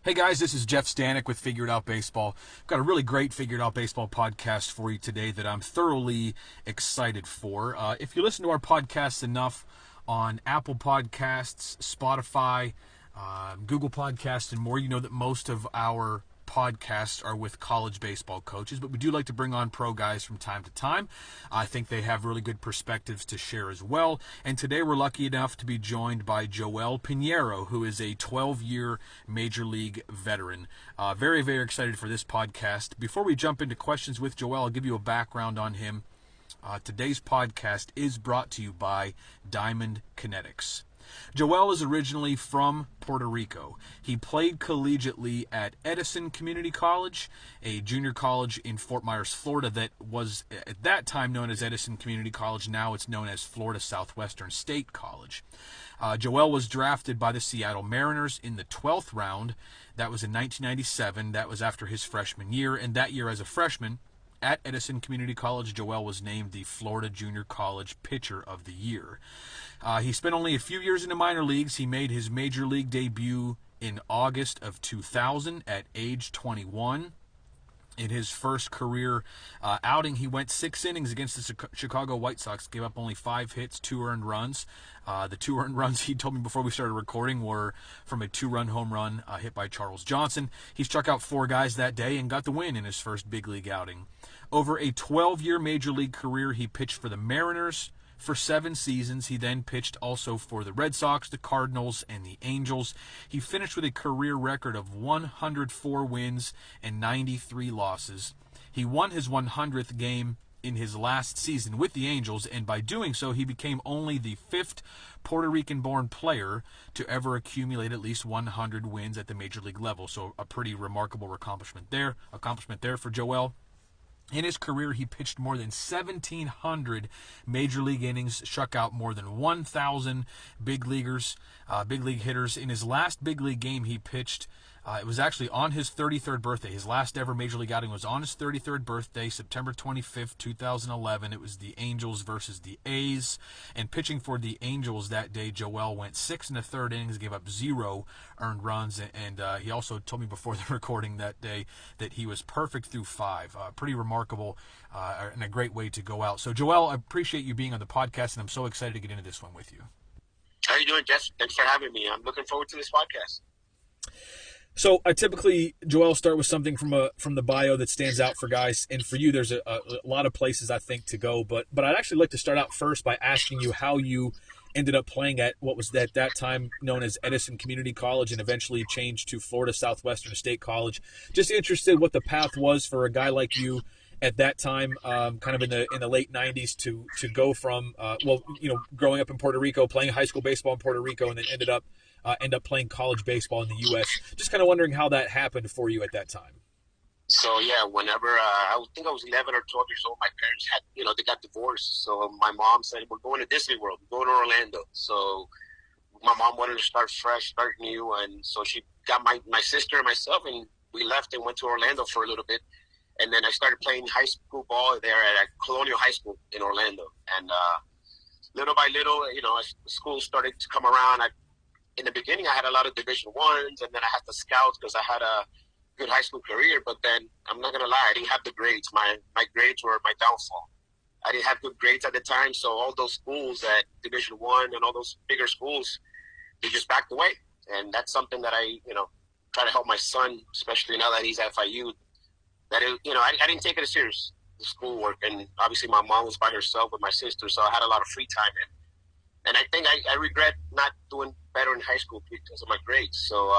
Hey guys, this is Jeff Stanek with Figured Out Baseball. I've got a really great Figured Out Baseball podcast for you today that I'm thoroughly excited for. If you listen to our podcast enough on Apple Podcasts, Spotify, Google Podcasts, and more, you know that most of our podcasts are with college baseball coaches, but we do like to bring on pro guys from time to time. I think they have really good perspectives to share as well. And today we're lucky enough to be joined by Joel Piñeiro, who is a 12-year Major League veteran. Very, very excited for this podcast. Before we jump into questions with Joel, I'll give you a background on him. Today's podcast is brought to you by Diamond Kinetics. Joel is originally from Puerto Rico. He played collegiately at Edison Community College, a junior college in Fort Myers, Florida that was at that time known as Edison Community College. Now it's known as Florida Southwestern State College. Joel was drafted by the Seattle Mariners in the 12th round. That was in 1997. That was after his freshman year. And that year as a freshman, at Edison Community College, Joel was named the Florida Junior College Pitcher of the Year. He spent only a few years in the minor leagues. He made his major league debut in August of 2000 at age 21. In his first career outing, he went 6 innings against the Chicago White Sox, gave up only 5 hits, 2 earned runs. The 2 earned runs, he told me before we started recording, were from a 2-run home run hit by Charles Johnson. He struck out 4 guys that day and got the win in his first big league outing. Over a 12-year major league career, he pitched for the Mariners for 7 seasons. He then pitched also for the Red Sox, the Cardinals, and the Angels. He finished with a career record of 104 wins and 93 losses. He won his 100th game in his last season with the Angels, and by doing so, he became only the 5th Puerto Rican-born player to ever accumulate at least 100 wins at the major league level. So a pretty remarkable accomplishment there for Joel. In his career, he pitched more than 1,700 major league innings, struck out more than 1,000 big league hitters. In his last big league game, he pitched. It was actually on his 33rd birthday. His last ever major league outing was on his 33rd birthday, September 25th, 2011. It was the Angels versus the A's. And pitching for the Angels that day, Joel went 6 1/3 innings, gave up 0 earned runs. And he also told me before the recording that day that he was perfect through 5. Pretty remarkable and a great way to go out. So, Joel, I appreciate you being on the podcast, and I'm so excited to get into this one with you. How are you doing, Jeff? Thanks for having me. I'm looking forward to this podcast. So I typically, Joel, start with something from the bio that stands out for guys, and for you, there's a lot of places I think to go. But I'd actually like to start out first by asking you how you ended up playing at what was at that time known as Edison Community College, and eventually changed to Florida Southwestern State College. Just interested what the path was for a guy like you at that time, kind of in the late '90s, to go from growing up in Puerto Rico, playing high school baseball in Puerto Rico, and then end up playing college baseball in the U.S. Just kind of wondering how that happened for you at that time. So, yeah, whenever I think I was 11 or 12 years old, my parents they got divorced. So my mom said, we're going to Disney World, we're going to Orlando. So my mom wanted to start fresh, start new. And so she got my sister and myself, and we left and went to Orlando for a little bit. And then I started playing high school ball there at Colonial High School in Orlando. And little by little, as school started to come around, in the beginning, I had a lot of Division I's, and then I had the scouts because I had a good high school career. But then, I'm not going to lie, I didn't have the grades. My grades were my downfall. I didn't have good grades at the time, so all those schools at Division I and all those bigger schools, they just backed away. And that's something that I try to help my son, especially now that he's at FIOB, that I didn't take it as serious, the schoolwork. And obviously, my mom was by herself with my sister, so I had a lot of free time. And I think I regret not doing better in high school because of my grades. So,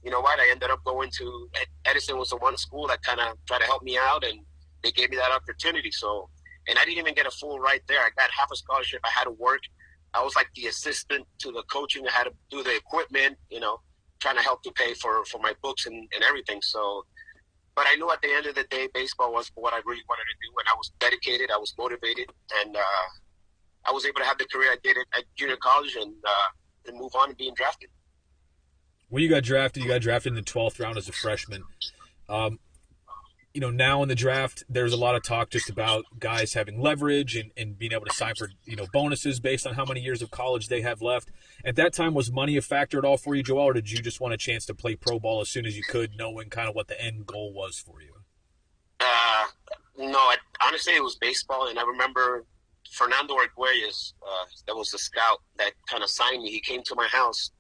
you know what? I ended up going to Edison. Was the one school that kind of tried to help me out, and they gave me that opportunity. So, and I didn't even get a full ride there. I got half a scholarship. I had to work. I was like the assistant to the coaching. I had to do the equipment, trying to help to pay for my books and everything. So, but I knew at the end of the day, baseball was what I really wanted to do, and I was dedicated. I was motivated, and I was able to have the career I did at junior college and move on to being drafted. When you got drafted in the 12th round as a freshman. now in the draft, there's a lot of talk just about guys having leverage and being able to sign for, bonuses based on how many years of college they have left. At that time, was money a factor at all for you, Joel, or did you just want a chance to play pro ball as soon as you could, knowing kind of what the end goal was for you? No, honestly, it was baseball, and I remember Fernando Arguelles, that was the scout that kind of signed me. He came to my house,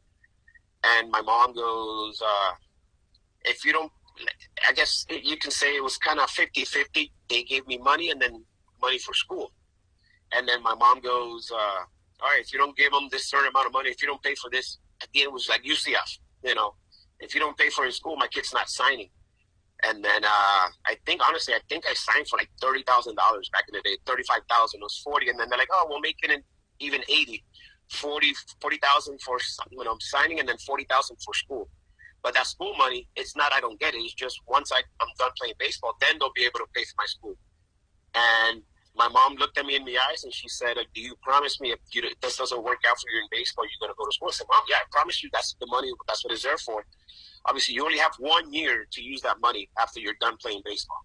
and my mom goes, if you don't, I guess you can say it was kind of 50-50. They gave me money and then money for school. And then my mom goes, all right, if you don't give them this certain amount of money, if you don't pay for this, at the end it was like UCF, if you don't pay for his school, my kid's not signing. And then I think I signed for like $30,000 back in the day, $35,000. It was 40, and then they're like, oh, we'll make it even 80, 40,000 for signing, and then 40,000 for school. But that school money, it's not I don't get it. It's just once I'm done playing baseball, then they'll be able to pay for my school. And my mom looked at me in the eyes and she said, do you promise me if this doesn't work out for you in baseball, you're going to go to school? I said, Mom, yeah, I promise you that's the money. That's what it's there for. Obviously, you only have 1 year to use that money after you're done playing baseball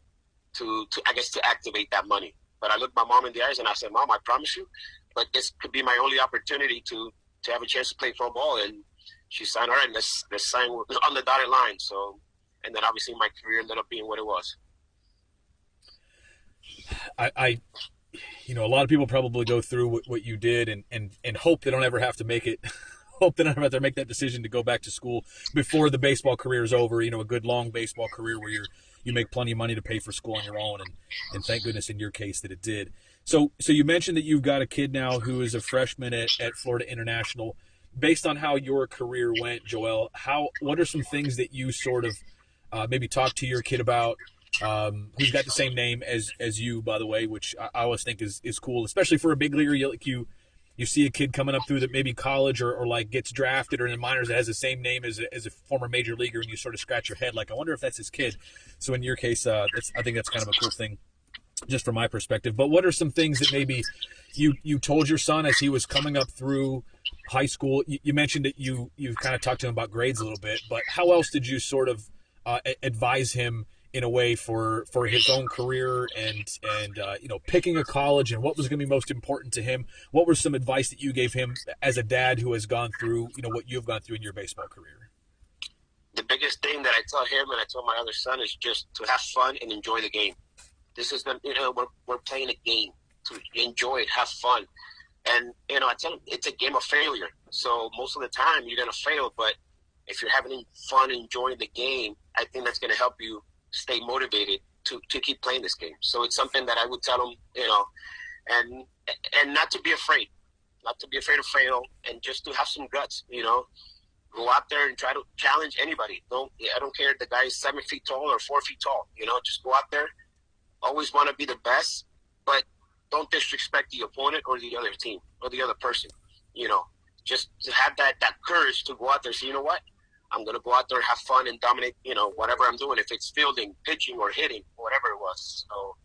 to activate that money. But I looked my mom in the eyes and I said, Mom, I promise you, but this could be my only opportunity to have a chance to play pro ball. And she signed, all right, let's sign on the dotted line. So, and then obviously my career ended up being what it was. A lot of people probably go through what you did and hope they don't ever have to make it. Hope they don't have to make that decision to go back to school before the baseball career is over. A good long baseball career where you make plenty of money to pay for school on your own, and thank goodness in your case that it did. So you mentioned that you've got a kid now who is a freshman at Florida International. Based on how your career went, Joel, what are some things that you sort of maybe talk to your kid about, who's got the same name as you, by the way, which I always think is cool, especially for a big leaguer. You see a kid coming up through that maybe college or like gets drafted or in the minors that has the same name as a former major leaguer, and you sort of scratch your head like, I wonder if that's his kid. So in your case, I think that's kind of a cool thing just from my perspective. But what are some things that maybe you told your son as he was coming up through high school? You mentioned that you've kind of talked to him about grades a little bit, but how else did you sort of advise him in a way for his own career and picking a college and what was going to be most important to him? What was some advice that you gave him as a dad who has gone through what you've gone through in your baseball career? The biggest thing that I tell him and I tell my other son is just to have fun and enjoy the game. This is we're playing a game, to enjoy it, have fun. And, I tell them it's a game of failure. So most of the time you're going to fail, but if you're having fun and enjoying the game, I think that's going to help you stay motivated to keep playing this game. So it's something that I would tell them, and not to be afraid to fail, and just to have some guts, go out there and try to challenge anybody. I don't care if the guy is 7 feet tall or 4 feet tall, just go out there. Always want to be the best, but don't disrespect the opponent or the other team or the other person. Just to have that courage to go out there and say, you know what, I'm going to go out there, have fun, and dominate, whatever I'm doing, if it's fielding, pitching, or hitting, whatever it was. So,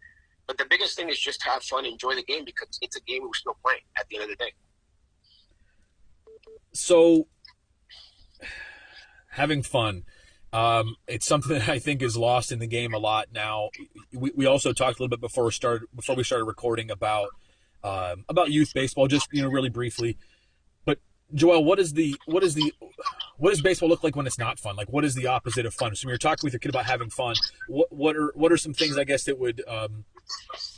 but the biggest thing is just have fun, enjoy the game, because it's a game we're still playing at the end of the day. So, having fun. It's something that I think is lost in the game a lot now. We also talked a little bit before we started recording about youth baseball, just really briefly. But Joel, what does baseball look like when it's not fun? Like, what is the opposite of fun? So when you're talking with your kid about having fun, what are some things I guess that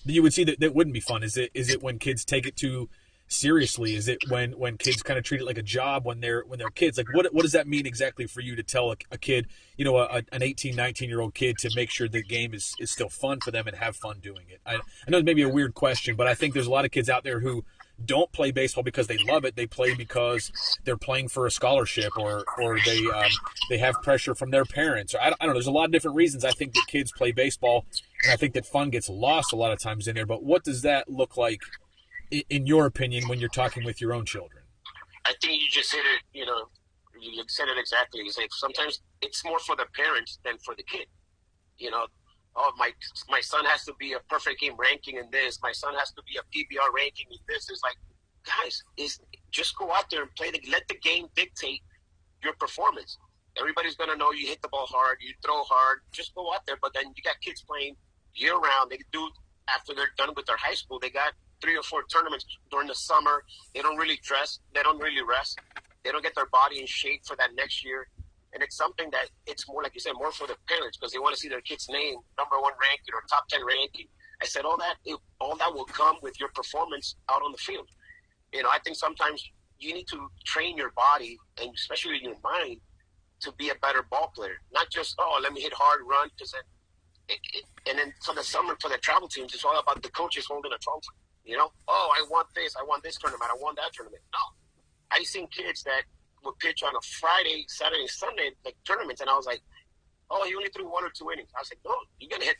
you would see that wouldn't be fun? Is it when kids take it too seriously? Is it when kids kind of treat it like a job when they're kids? Like, what does that mean exactly for you to tell a kid, an 18, 19-year-old kid, to make sure the game is still fun for them and have fun doing it? I know it may be a weird question, but I think there's a lot of kids out there who don't play baseball because they love it. They play because they're playing for a scholarship or they have pressure from their parents. Or I don't know. There's a lot of different reasons I think that kids play baseball, and I think that fun gets lost a lot of times in there. But what does that look like, in your opinion, when you're talking with your own children? I think you just said it, you said it exactly. It's like sometimes it's more for the parents than for the kid. My son has to be a perfect game ranking in this. My son has to be a PBR ranking in this. It's like, guys, just go out there and play. Let the game dictate your performance. Everybody's going to know you hit the ball hard, you throw hard, just go out there. But then you got kids playing year-round. They do, after they're done with their high school, they got 3 or 4 tournaments during the summer. They don't really dress. They don't really rest. They don't get their body in shape for that next year. And it's something that it's more, like you said, more for the parents because they want to see their kid's name, number 1 ranking or top 10 ranking. I said all that will come with your performance out on the field. I think sometimes you need to train your body and especially in your mind to be a better ball player. Not just, let me hit hard, run, because and then for the summer, for the travel teams, it's all about the coaches holding a trophy. I want this tournament, I want that tournament. No. I've seen kids that would pitch on a Friday, Saturday, Sunday, like tournaments, and I was like, he only threw 1 or 2 innings. I was like, no, you're going to hit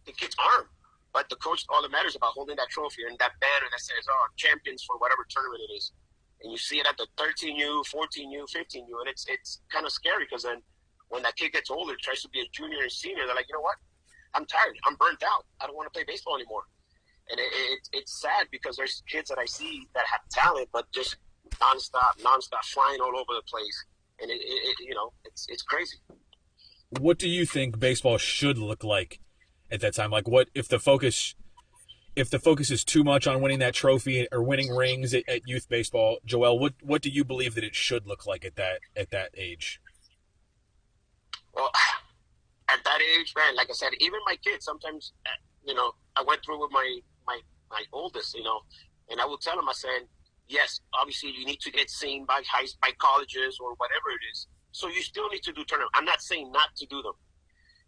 the kid's arm. But the coach, all that matters about holding that trophy and that banner that says, champions for whatever tournament it is. And you see it at the 13U, 14U, 15U, and it's kind of scary because then when that kid gets older, tries to be a junior and senior, they're like, you know what? I'm tired. I'm burnt out. I don't want to play baseball anymore. And it's sad because there's kids that I see that have talent, but just nonstop flying all over the place. And it's crazy. What do you think baseball should look like at that time? Like, what if the focus is too much on winning that trophy or winning rings at youth baseball? Joel, what do you believe that it should look like at that age? Well, at that age, man, like I said, even my kids sometimes, I went through with my oldest, and I will tell him, I said, yes, obviously you need to get seen by colleges or whatever it is. So you still need to do tournaments. I'm not saying not to do them.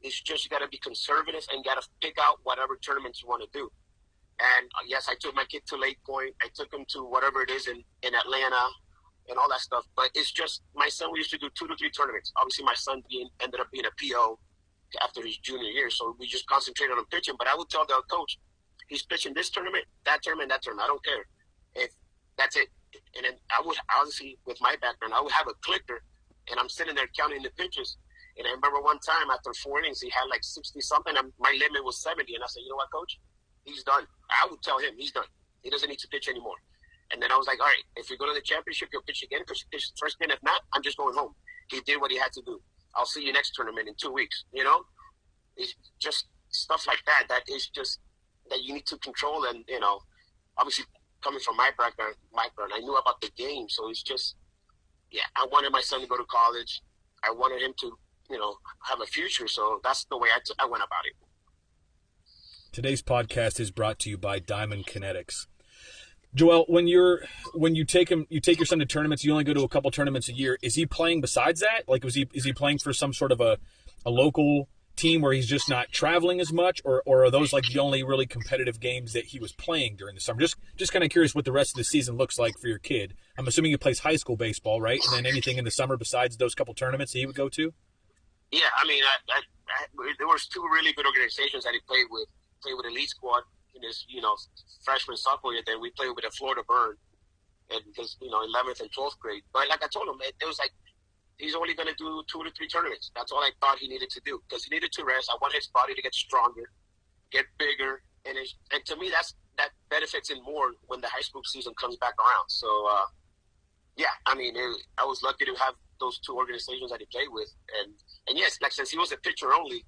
It's just you got to be conservative and got to pick out whatever tournaments you want to do. And yes, I took my kid to Lake Point. I took him to whatever it is in Atlanta and all that stuff. But it's just my son, we used to do 2 to 3 tournaments. Obviously, my son ended up being a PO after his junior year. So we just concentrated on pitching. But I would tell the coach, he's pitching this tournament, that tournament, that tournament. I don't care. If that's it. And then I would, obviously, with my background, I would have a clicker, and I'm sitting there counting the pitches. And I remember one time after 4 innings, he had like 60-something. My limit was 70. And I said, you know what, coach? He's done. I would tell him he's done. He doesn't need to pitch anymore. And then I was like, all right, if you go to the championship, you'll pitch again because you pitched the first game. If not, I'm just going home. He did what he had to do. I'll see you next tournament in 2 weeks. It's just stuff like that. That is just that you need to control. And, obviously coming from my background, I knew about the game. So it's just, I wanted my son to go to college. I wanted him to, have a future. So that's the way I went about it. Today's podcast is brought to you by Diamond Kinetics. Joel, when you take your son to tournaments, you only go to a couple tournaments a year. Is he playing besides that? Like, is he playing for some sort of a local team where he's just not traveling as much, or are those like the only really competitive games that he was playing during the summer? Just kind of curious what the rest of the season looks like for your kid. I'm assuming he plays high school baseball, right? And then anything in the summer besides those couple tournaments that he would go to? Yeah, I mean, there was 2 really good organizations that he played with Elite Squad in his, freshman, sophomore year. Then we played with the Florida Burn in his, 11th and 12th grade. But like I told him, it was like he's only going to do 2 to 3 tournaments. That's all I thought he needed to do because he needed to rest. I want his body to get stronger, get bigger, and to me that benefits him more when the high school season comes back around. So I mean, I was lucky to have those 2 organizations that he played with, and yes, like since he was a pitcher only,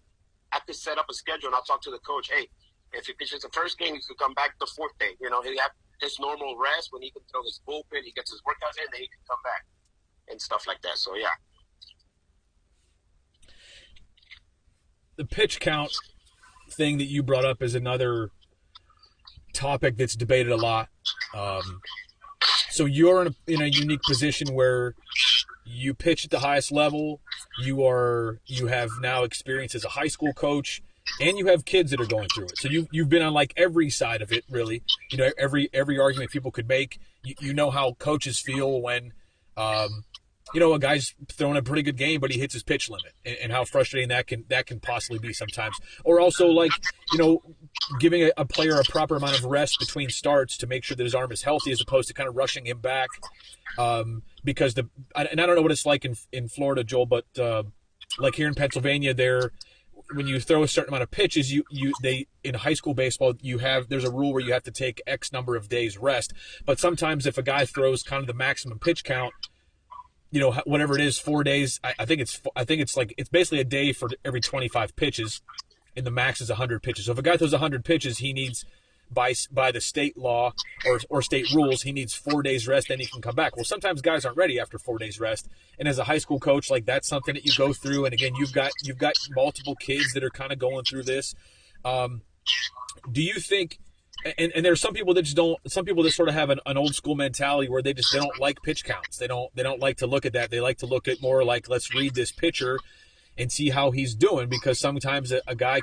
I could set up a schedule and I'll talk to the coach. Hey, if he pitches the first game, he could come back the 4th day. He'll have his normal rest when he can throw his bullpen, he gets his workouts in, then he can come back and stuff like that. So, yeah. The pitch count thing that you brought up is another topic that's debated a lot. So you're in a unique position where you pitch at the highest level. You have now experience as a high school coach, and you have kids that are going through it. So you've been on like every side of it, really. Every argument people could make. You know how coaches feel when a guy's throwing a pretty good game, but he hits his pitch limit, and how frustrating that can possibly be sometimes. Or also, like, giving a player a proper amount of rest between starts to make sure that his arm is healthy, as opposed to kind of rushing him back. Because and I don't know what it's like in Florida, Joel, but like here in Pennsylvania, when you throw a certain amount of pitches, they in high school baseball there's a rule where you have to take X number of days rest. But sometimes if a guy throws kind of the maximum pitch count, whatever it is, 4 days. I think it's basically a day for every 25 pitches, and the max is 100 pitches. So if a guy throws 100 pitches, he needs by the state law or state rules, he needs 4 days rest, then he can come back. Well, sometimes guys aren't ready after 4 days rest, and as a high school coach, like that's something that you go through. And again, you've got multiple kids that are kind of going through this. Do you think? And there's some people that sort of have an old school mentality where they don't like pitch counts. They don't like to look at that. They like to look at more like, let's read this pitcher and see how he's doing, because sometimes a guy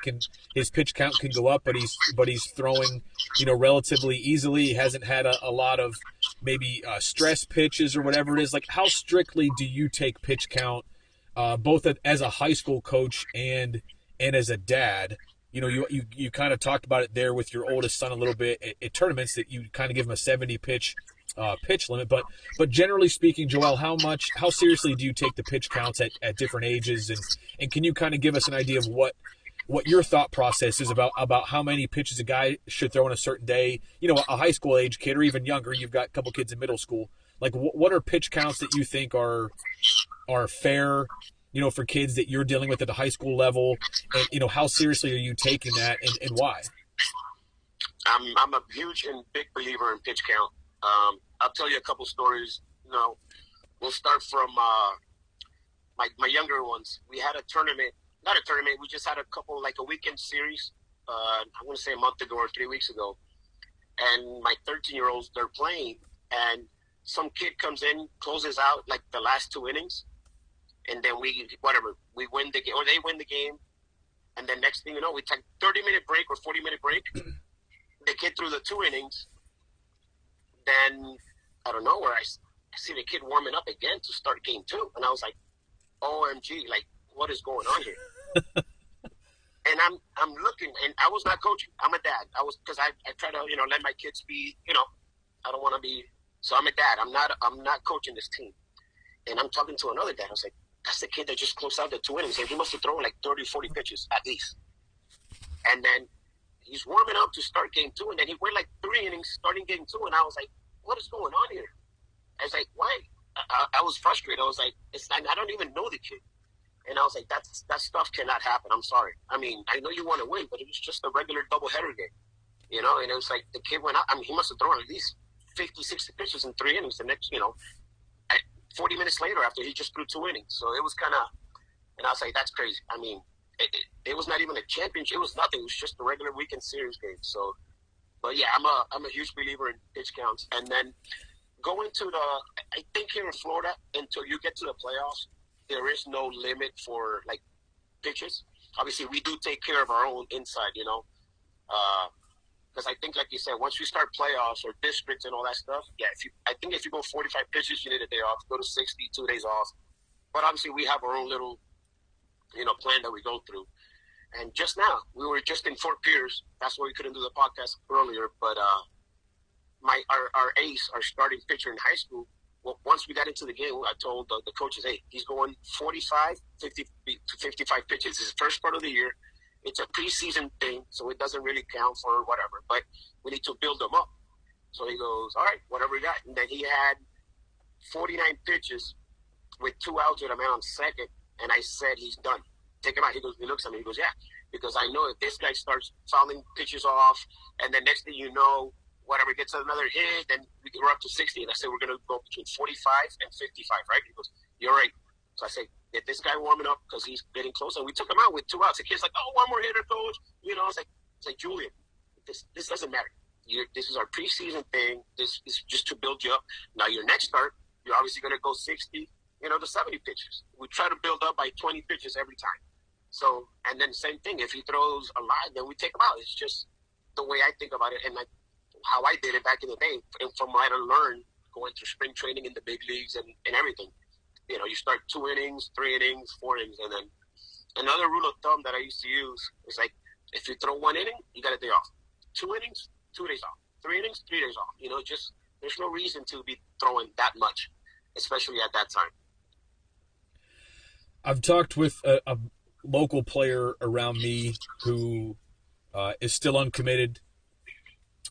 his pitch count can go up, but he's throwing, relatively easily. He hasn't had a lot of maybe stress pitches or whatever it is. Like, how strictly do you take pitch count, both as a high school coach and as a dad? You kind of talked about it there with your oldest son a little bit at tournaments, that you kind of give him a 70 pitch limit. But generally speaking, Joel, how seriously do you take the pitch counts at different ages? And can you kind of give us an idea of what your thought process is about how many pitches a guy should throw in a certain day? A high school age kid or even younger. You've got a couple kids in middle school. Like, what are pitch counts that you think are fair, for kids that you're dealing with at the high school level? And, how seriously are you taking that, and why? I'm a huge and big believer in pitch count. I'll tell you a couple stories. We'll start from my younger ones. We had not a tournament. We just had a weekend series. I want to say a month ago or 3 weeks ago. And my 13-year-olds, they're playing, and some kid comes in, closes out like the last 2 innings, and then we win the game, or they win the game, and then next thing you know, we take 30-minute break or 40-minute break. The kid threw the 2 innings. Then I don't know where I see the kid warming up again to start game 2, and I was like, OMG, like, what is going on here? And I'm looking, and I was not coaching. I'm a dad. Because I try to let my kids be, I don't want to be. So I'm a dad. I'm not coaching this team. And I'm talking to another dad. I was like, that's the kid that just closed out the 2 innings, and he must have thrown like 30, 40 pitches at least. And then he's warming up to start game 2, and then he went like 3 innings starting game 2, and I was like, what is going on here? I was like, why? I was frustrated. I was like, I don't even know the kid. And I was like, that stuff cannot happen. I'm sorry. I mean, I know you want to win, but it was just a regular doubleheader game, and it was like the kid went out. I mean, he must have thrown at least 50, 60 pitches in 3 innings. The next, 40 minutes later after he just threw 2 innings. So it was kind of, and I was like, that's crazy. I mean, it was not even a championship. It was nothing. It was just a regular weekend series game. So, but yeah, I'm a huge believer in pitch counts. And then going to I think here in Florida, until you get to the playoffs, there is no limit for like pitches. Obviously, we do take care of our own inside, because I think, like you said, once we start playoffs or districts and all that stuff, yeah, I think if you go 45 pitches, you need a day off. Go to 60, 2 days off. But obviously, we have our own little, plan that we go through. And just now, we were just in Fort Pierce. That's why we couldn't do the podcast earlier. But our ace, our starting pitcher in high school, well, once we got into the game, I told the coaches, hey, he's going 45, 50 to 55 pitches. It's his first part of the year. It's a preseason thing, so it doesn't really count for whatever. But we need to build them up. So he goes, all right, whatever we got. And then he had 49 pitches with 2 outs with a man on second. And I said, he's done. Take him out. He looks at me. He goes, yeah, because I know if this guy starts fouling pitches off, and then next thing you know, whatever gets another hit, then we're up to 60. And I said, we're going to go between 45 and 55, right? He goes, you're right. So I say, get this guy warming up because he's getting close. And we took him out with 2 outs. The kid's like, oh, one more hitter, coach. It's like Julian, this doesn't matter. This is our preseason thing. This is just to build you up. Now, your next start, you're obviously going to go 60, to 70 pitches. We try to build up by 20 pitches every time. So, and then same thing. If he throws a lot, then we take him out. It's just the way I think about it. And how I did it back in the day, and from what I learned going through spring training in the big leagues and everything. You start 2 innings, 3 innings, 4 innings, and then another rule of thumb that I used to use is like, if you throw 1 inning, you got a day off. 2 innings, 2 days off. 3 innings, 3 days off. Just there's no reason to be throwing that much, especially at that time. I've talked with a local player around me who is still uncommitted.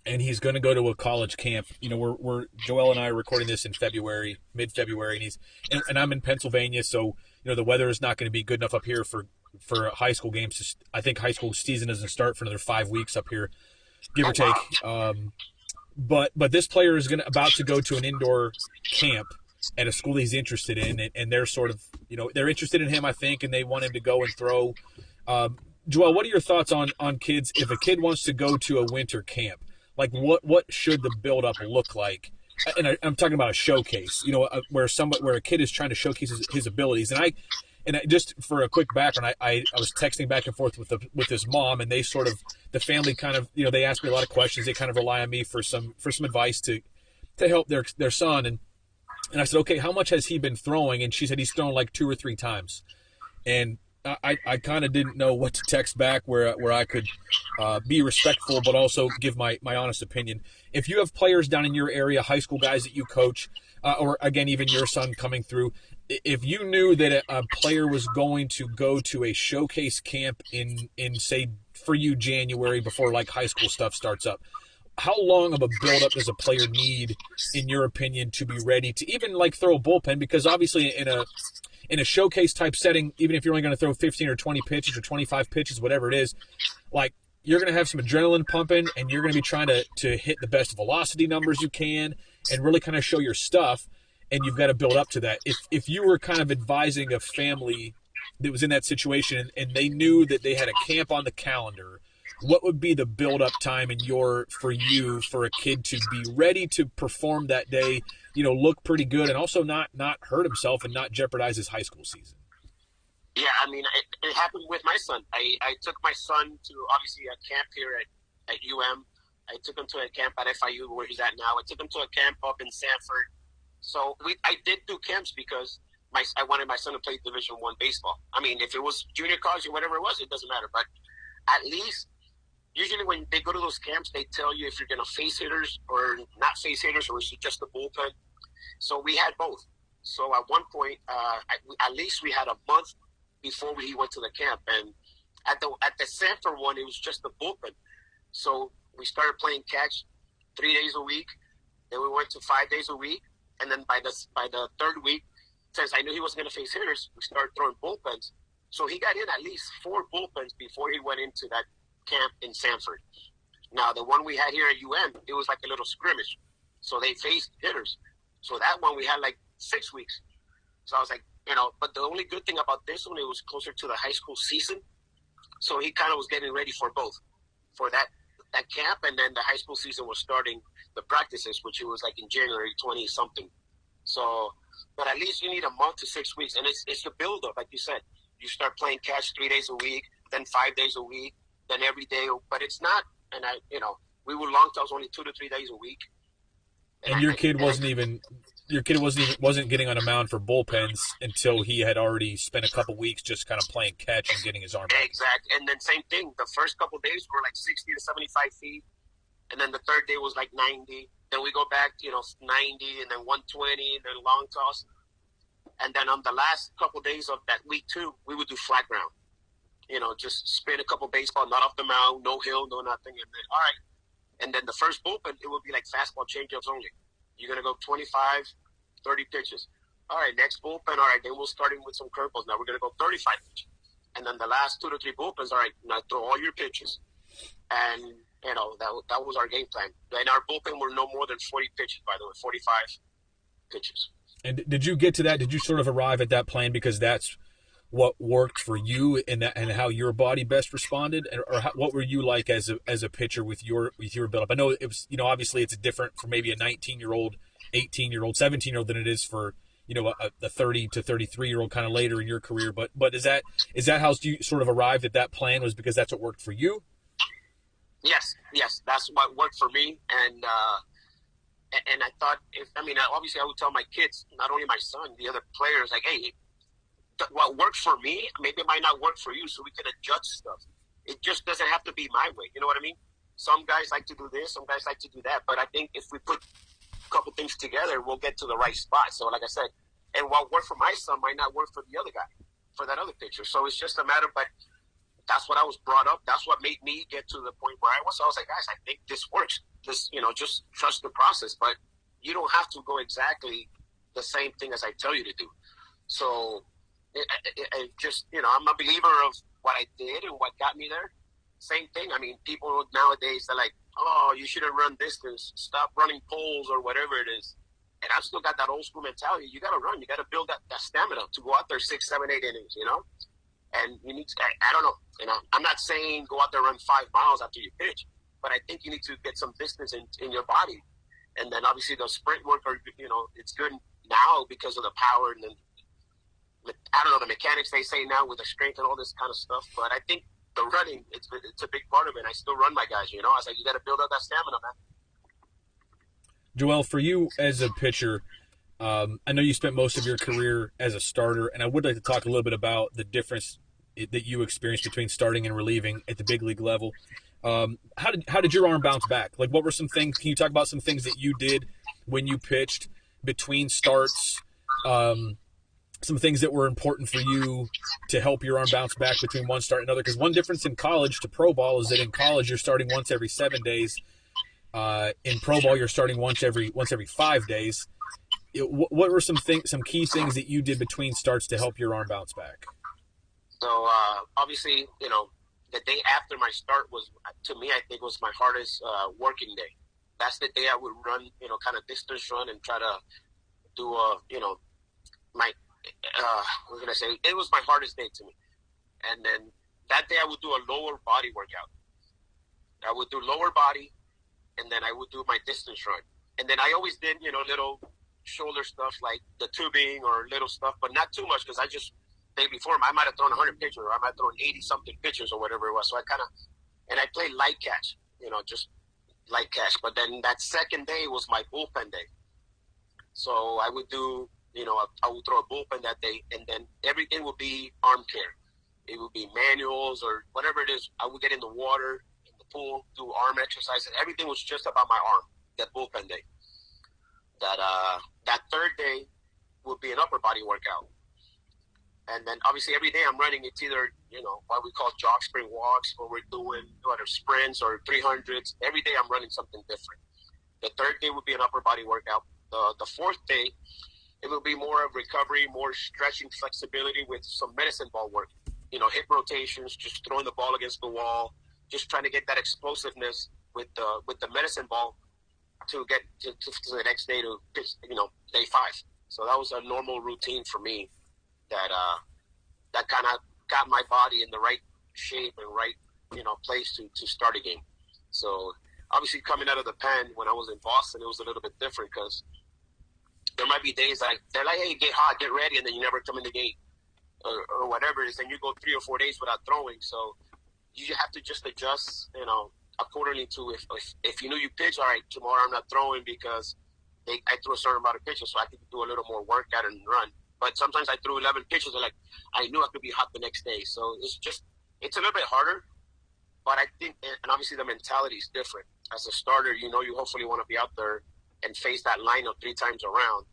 and he's going to go to a college camp. We're Joel and I are recording this in February, mid-February, and I'm in Pennsylvania, so the weather is not going to be good enough up here for high school games. I think high school season doesn't start for another 5 weeks up here, give or take. But this player is about to go to an indoor camp at a school he's interested in, and they're sort of they're interested in him, I think, and they want him to go and throw. Joel, what are your thoughts on kids? If a kid wants to go to a winter camp, like what should the build up look like? And I'm talking about a showcase, where a kid is trying to showcase his abilities. And I just for a quick background, I was texting back and forth with his mom, and the family kind of they ask me a lot of questions. They kind of rely on me for some advice to help their son. And I said, okay, how much has he been throwing? And she said he's thrown like 2 or 3 times. And I kind of didn't know what to text back where I could be respectful, but also give my honest opinion. If you have players down in your area, high school guys that you coach, or again, even your son coming through, if you knew that a player was going to go to a showcase camp in say for you January before like high school stuff starts up, how long of a build up does a player need, in your opinion, to be ready to even like throw a bullpen? Because obviously in a showcase type setting, even if you're only going to throw 15 or 20 pitches or 25 pitches, whatever it is, like you're going to have some adrenaline pumping, and you're going to be trying to hit the best velocity numbers you can and really kind of show your stuff. And you've got to build up to that. If you were kind of advising a family that was in that situation and they knew that they had a camp on the calendar, what would be the build-up time for a kid to be ready to perform that day, look pretty good, and also not hurt himself and not jeopardize his high school season? Yeah, I mean, it happened with my son. I took my son to, obviously, a camp here at UM. I took him to a camp at FIOB where he's at now. I took him to a camp up in Sanford. So I did do camps because I wanted my son to play Division I baseball. I mean, if it was junior college or whatever it was, it doesn't matter. But at least, usually when they go to those camps, they tell you if you're going to face hitters or not face hitters, or is it just a bullpen. So we had both. So at one point, at least we had a month before he went to the camp. And at the Sanford one, it was just the bullpen. So we started playing catch 3 days a week. Then we went to 5 days a week. And then by the 3rd week, since I knew he wasn't going to face hitters, we started throwing bullpens. So he got in at least 4 bullpens before he went into that camp in Sanford. Now, the one we had here at UM, it was like a little scrimmage. So they faced hitters. So that one we had like 6 weeks. So I was like, but the only good thing about this one, it was closer to the high school season. So he kind of was getting ready for both, for that camp, and then the high school season was starting the practices, which it was like in January 20-something. So, but at least you need a month to 6 weeks, and it's the build-up, like you said. You start playing catch 3 days a week, then 5 days a week, then every day. But it's not, and we were long toss only 2 to 3 days a week. And your kid wasn't getting on a mound for bullpens until he had already spent a couple weeks just kind of playing catch and getting his arm back. Exactly. And then same thing. The first couple of days were like 60 to 75 feet. And then the 3rd day was like 90. Then we go back, 90, and then 120, and then long toss. And then on the last couple of days of that week 2, we would do flat ground. Just spin a couple baseball, not off the mound, no hill, no nothing. And then, all right. And then the first bullpen, it would be like fastball changeups only. You're going to go 25, 30 pitches. All right, next bullpen, all right, then we'll start in with some curveballs. Now we're going to go 35 pitches. And then the last 2 to 3 bullpens, all right, now throw all your pitches. And, that was our game plan. And our bullpen were no more than 40 pitches, by the way, 45 pitches. And did you get to that? Did you sort of arrive at that plan because that's what worked for you and how your body best responded? Or what were you like as a pitcher with your build-up? I know it was, obviously it's different for maybe a 19-year-old, 18-year-old, 17-year-old than it is for, a 30 to 33-year-old kind of later in your career. But is that how you sort of arrived at that plan, was because that's what worked for you? Yes, that's what worked for me. And I thought, obviously I would tell my kids, not only my son, the other players, like, hey, what worked for me, maybe it might not work for you, so we can adjust stuff. It just doesn't have to be my way. You know what I mean? Some guys like to do this, some guys like to do that. But I think if we put a couple things together, we'll get to the right spot. So like I said, and what worked for my son might not work for the other guy, for that other pitcher. So it's just a matter, but that's what I was brought up. That's what made me get to the point where I was. So I was like, guys, I think this works. This, just trust the process. But you don't have to go exactly the same thing as I tell you to do. So it just, I'm a believer of what I did and what got me there. Same thing. I mean, people nowadays, they're like, oh, you shouldn't run distance. Stop running poles or whatever it is. And I've still got that old school mentality. You got to run. You got to build that stamina to go out there 6, 7, 8 innings, And you need to, I don't know, I'm not saying go out there and run 5 miles after you pitch, but I think you need to get some distance in your body. And then obviously the sprint work, it's good now because of the power and then, I don't know, the mechanics they say now with the strength and all this kind of stuff. But I think the running, it's a big part of it. And I still run my guys, I was like, you got to build up that stamina, man. Joel, for you as a pitcher, I know you spent most of your career as a starter, and I would like to talk a little bit about the difference that you experienced between starting and relieving at the big league level. How did your arm bounce back? Like, what were some things? Can you talk about some things that you did when you pitched between starts? Some things that were important for you to help your arm bounce back between one start and another. Because one difference in college to pro ball is that in college you're starting once every 7 days. In pro ball you're starting once every 5 days. What were some key things that you did between starts to help your arm bounce back? So obviously, the day after my start was, to me, I think was my hardest working day. That's the day I would run, kind of distance run and try to do my. What was I gonna say? It was my hardest day to me. And then that day I would do a lower body workout. I would do lower body, and then I would do my distance run. And then I always did, little shoulder stuff like the tubing or little stuff, but not too much because I just, day before, I might have thrown 100 pitches or I might have thrown 80-something pitches or whatever it was. So I and I played light catch, just light catch. But then that second day was my bullpen day. So I would do, I would throw a bullpen that day, and then everything would be arm care. It would be manuals or whatever it is. I would get in the water, in the pool, do arm exercises. Everything was just about my arm, that bullpen day. That third day would be an upper body workout. And then obviously every day I'm running, it's either, what we call jog sprint walks, where we're doing whether sprints or 300s. Every day I'm running something different. The third day would be an upper body workout. The fourth day, it will be more of recovery, more stretching, flexibility with some medicine ball work. Hip rotations, just throwing the ball against the wall, just trying to get that explosiveness with the medicine ball to get to the next day to pitch, day 5. So that was a normal routine for me that kind of got my body in the right shape and right, place to start a game. So obviously coming out of the pen when I was in Boston, it was a little bit different because there might be days they're like, hey, get hot, get ready, and then you never come in the game or whatever it is, and you go 3 or 4 days without throwing. So you have to just adjust, accordingly to if you know you pitch, all right, tomorrow I'm not throwing because I threw a certain amount of pitches, so I could do a little more workout and run. But sometimes I threw 11 pitches, and I knew I could be hot the next day. So it's a little bit harder, but I think, and obviously the mentality is different. As a starter, you hopefully want to be out there and face that lineup 3 times around,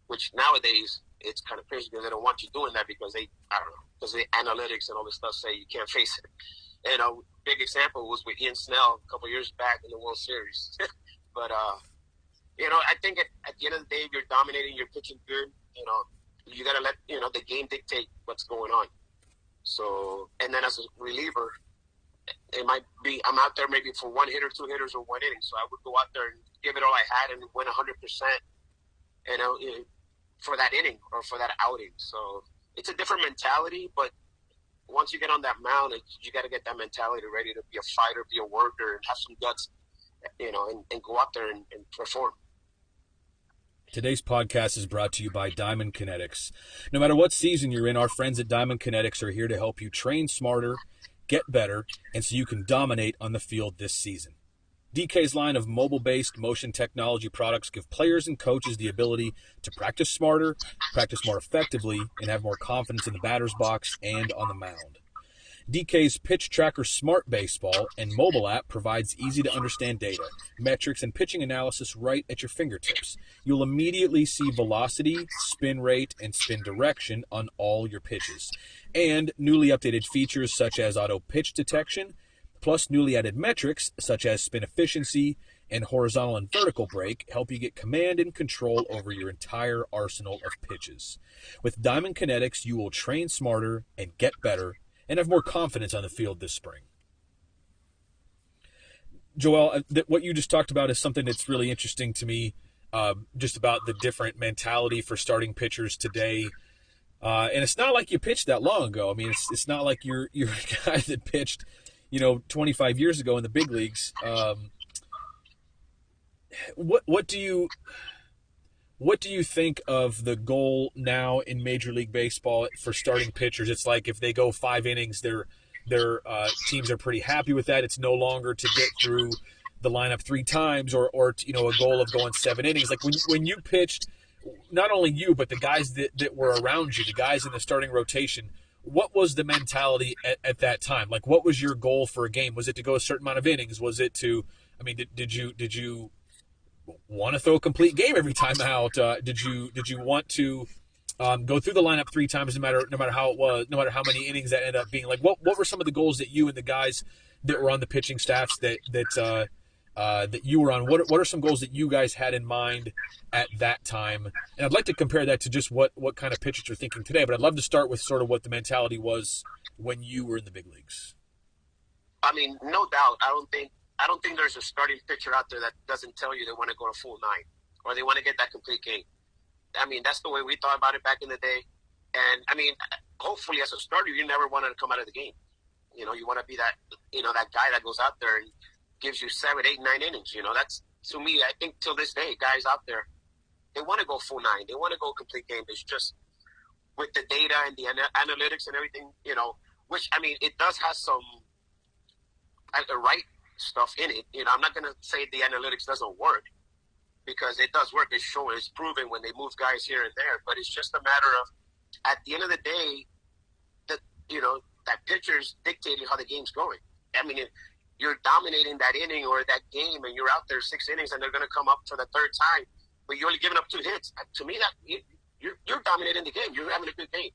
which nowadays it's kind of crazy because they don't want you doing that because because the analytics and all this stuff say you can't face it. And a big example was with Ian Snell a couple of years back in the World Series. But, I think at the end of the day, if you're dominating, you're pitching good, you got to let, the game dictate what's going on. So, and then as a reliever, it might be, I'm out there maybe for 1 hitter, 2 hitters, or 1 inning. So I would go out there and give it all I had and win 100%, for that inning or for that outing. So it's a different mentality, but once you get on that mound, you got to get that mentality ready to be a fighter, be a worker, and have some guts, and go out there and perform. Today's podcast is brought to you by Diamond Kinetics. No matter what season you're in, our friends at Diamond Kinetics are here to help you train smarter, get better, and so you can dominate on the field this season. DK's line of mobile-based motion technology products give players and coaches the ability to practice smarter, practice more effectively, and have more confidence in the batter's box and on the mound. DK's Pitch Tracker Smart Baseball and mobile app provides easy-to-understand data, metrics, and pitching analysis right at your fingertips. You'll immediately see velocity, spin rate, and spin direction on all your pitches. And newly updated features such as auto pitch detection, plus newly added metrics such as spin efficiency and horizontal and vertical break help you get command and control over your entire arsenal of pitches. With Diamond Kinetics, you will train smarter and get better and have more confidence on the field this spring. Joel, what you just talked about is something that's really interesting to me, just about the different mentality for starting pitchers today. And it's not like you pitched that long ago. I mean, it's not like you're a guy that pitched, 25 years ago in the big leagues. What do you think of the goal now in Major League Baseball for starting pitchers? It's like if they go 5 innings, their teams are pretty happy with that. It's no longer to get through the lineup 3 times or a goal of going 7 innings. Like when you pitched, not only you but the guys that were around you, the guys in the starting rotation. What was the mentality at that time? Like, what was your goal for a game? Was it to go a certain amount of innings? Was it to? I mean, did you want to throw a complete game every time out? Did you want to go through the lineup 3 times, no matter how it was, no matter how many innings that ended up being? Like, what were some of the goals that you and the guys that were on the pitching staffs that you were on? What are some goals that you guys had in mind at that time? And I'd like to compare that to just what kind of pitchers you're thinking today. But I'd love to start with sort of what the mentality was when you were in the big leagues. I mean, no doubt. I don't think there's a starting pitcher out there that doesn't tell you they want to go to full 9 or they want to get that complete game. I mean, that's the way we thought about it back in the day. And, I mean, hopefully as a starter, you never want to come out of the game. You want to be that, that guy that goes out there and gives you 7, 8, 9 innings. That's, to me, I think till this day, guys out there, they want to go full 9. They want to go complete game. It's just with the data and the analytics and everything, which, I mean, it does have some the right stuff in it. I'm not going to say the analytics doesn't work because it does work. It's shown, it's proven when they move guys here and there, but it's just a matter of, at the end of the day, that, that pitcher's dictating how the game's going. I mean, you're dominating that inning or that game and you're out there 6 innings and they're going to come up for the 3rd time, but you're only giving up 2 hits. To me, that you're dominating the game. You're having a good game.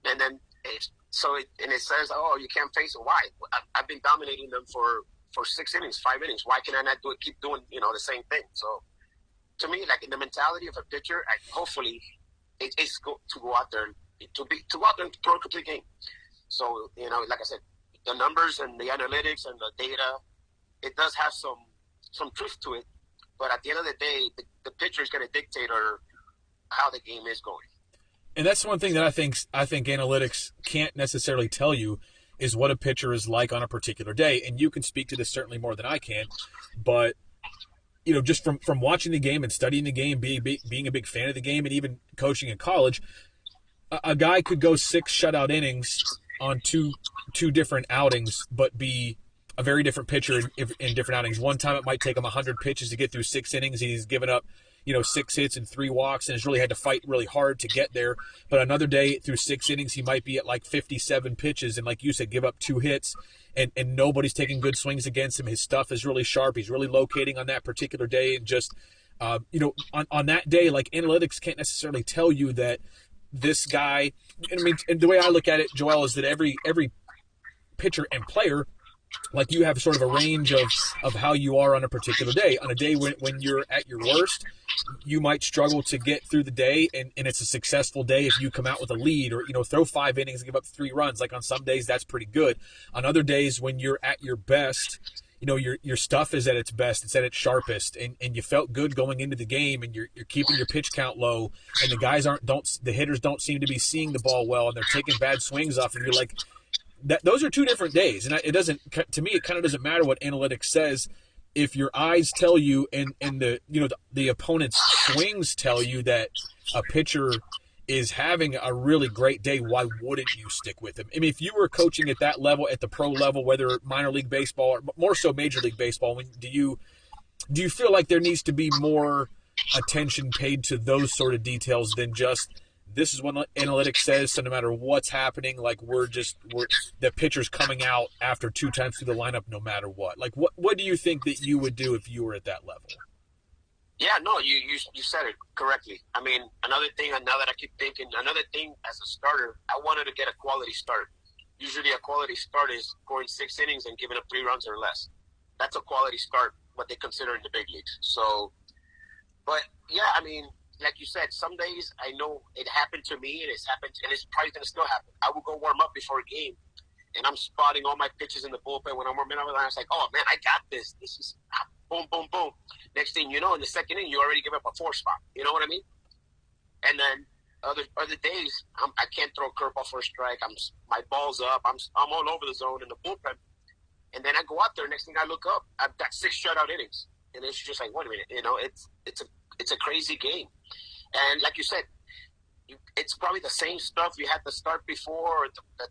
And then it says, oh, you can't face it. Why? I've been dominating them for 6 innings, 5 innings. Why can I not keep doing, the same thing? So to me, like in the mentality of a pitcher, hopefully it's to go out there and throw a complete game. So, like I said, the numbers and the analytics and the data, it does have some truth to it. But at the end of the day, the pitcher is going to dictate how the game is going. And that's one thing that I think analytics can't necessarily tell you is what a pitcher is like on a particular day. And you can speak to this certainly more than I can. But, just from watching the game and studying the game, being a big fan of the game, and even coaching in college, a guy could go 6 shutout innings on two different outings, but be a very different pitcher in different outings. One time it might take him 100 pitches to get through 6 innings, and he's given up 6 hits and 3 walks and has really had to fight really hard to get there. But another day through 6 innings, he might be at like 57 pitches and, like you said, give up 2 hits and nobody's taking good swings against him. His stuff is really sharp. He's really locating on that particular day. And just, on that day, like, analytics can't necessarily tell you that this guy, and the way I look at it, Joel, is that every pitcher and player, like, you have sort of a range of how you are on a particular day. On a day when you're at your worst, you might struggle to get through the day, and it's a successful day if you come out with a lead or, throw 5 innings and give up 3 runs. Like, on some days, that's pretty good. On other days, when you're at your best, your stuff is at its best, it's at its sharpest, and you felt good going into the game, and you're keeping your pitch count low, and the hitters don't seem to be seeing the ball well, and they're taking bad swings off, and you're like, those are 2 different days. And it doesn't, to me, it kind of doesn't matter what analytics says. If your eyes tell you and the opponent's swings tell you that a pitcher is having a really great day, why wouldn't you stick with him? I mean, if you were coaching at that level, at the pro level, whether minor league baseball or more so Major League Baseball, do you feel like there needs to be more attention paid to those sort of details than just this is what analytics says. So no matter what's happening, like we're the pitcher's coming out after 2 times through the lineup, no matter what. Like what do you think that you would do if you were at that level? Yeah, no, you said it correctly. I mean, another thing, now that I keep thinking, another thing as a starter, I wanted to get a quality start. Usually a quality start is going 6 innings and giving up 3 runs or less. That's a quality start, what they consider in the big leagues. So, but yeah, I mean, like you said, some days I know it happened to me and it's happened, and it's probably going to still happen. I will go warm up before a game and I'm spotting all my pitches in the bullpen when I'm warming up. I was like, oh man, I got this. This is boom, boom, boom. Next thing you know, in the second inning, you already give up a 4 spot. You know what I mean? And then other days, I can't throw a curveball for a strike. My ball's up. I'm all over the zone in the bullpen. And then I go out there. Next thing I look up, I've got 6 shutout innings. And it's just like, wait a minute. You know, it's a crazy game. And like you said, it's probably the same stuff you had to start before the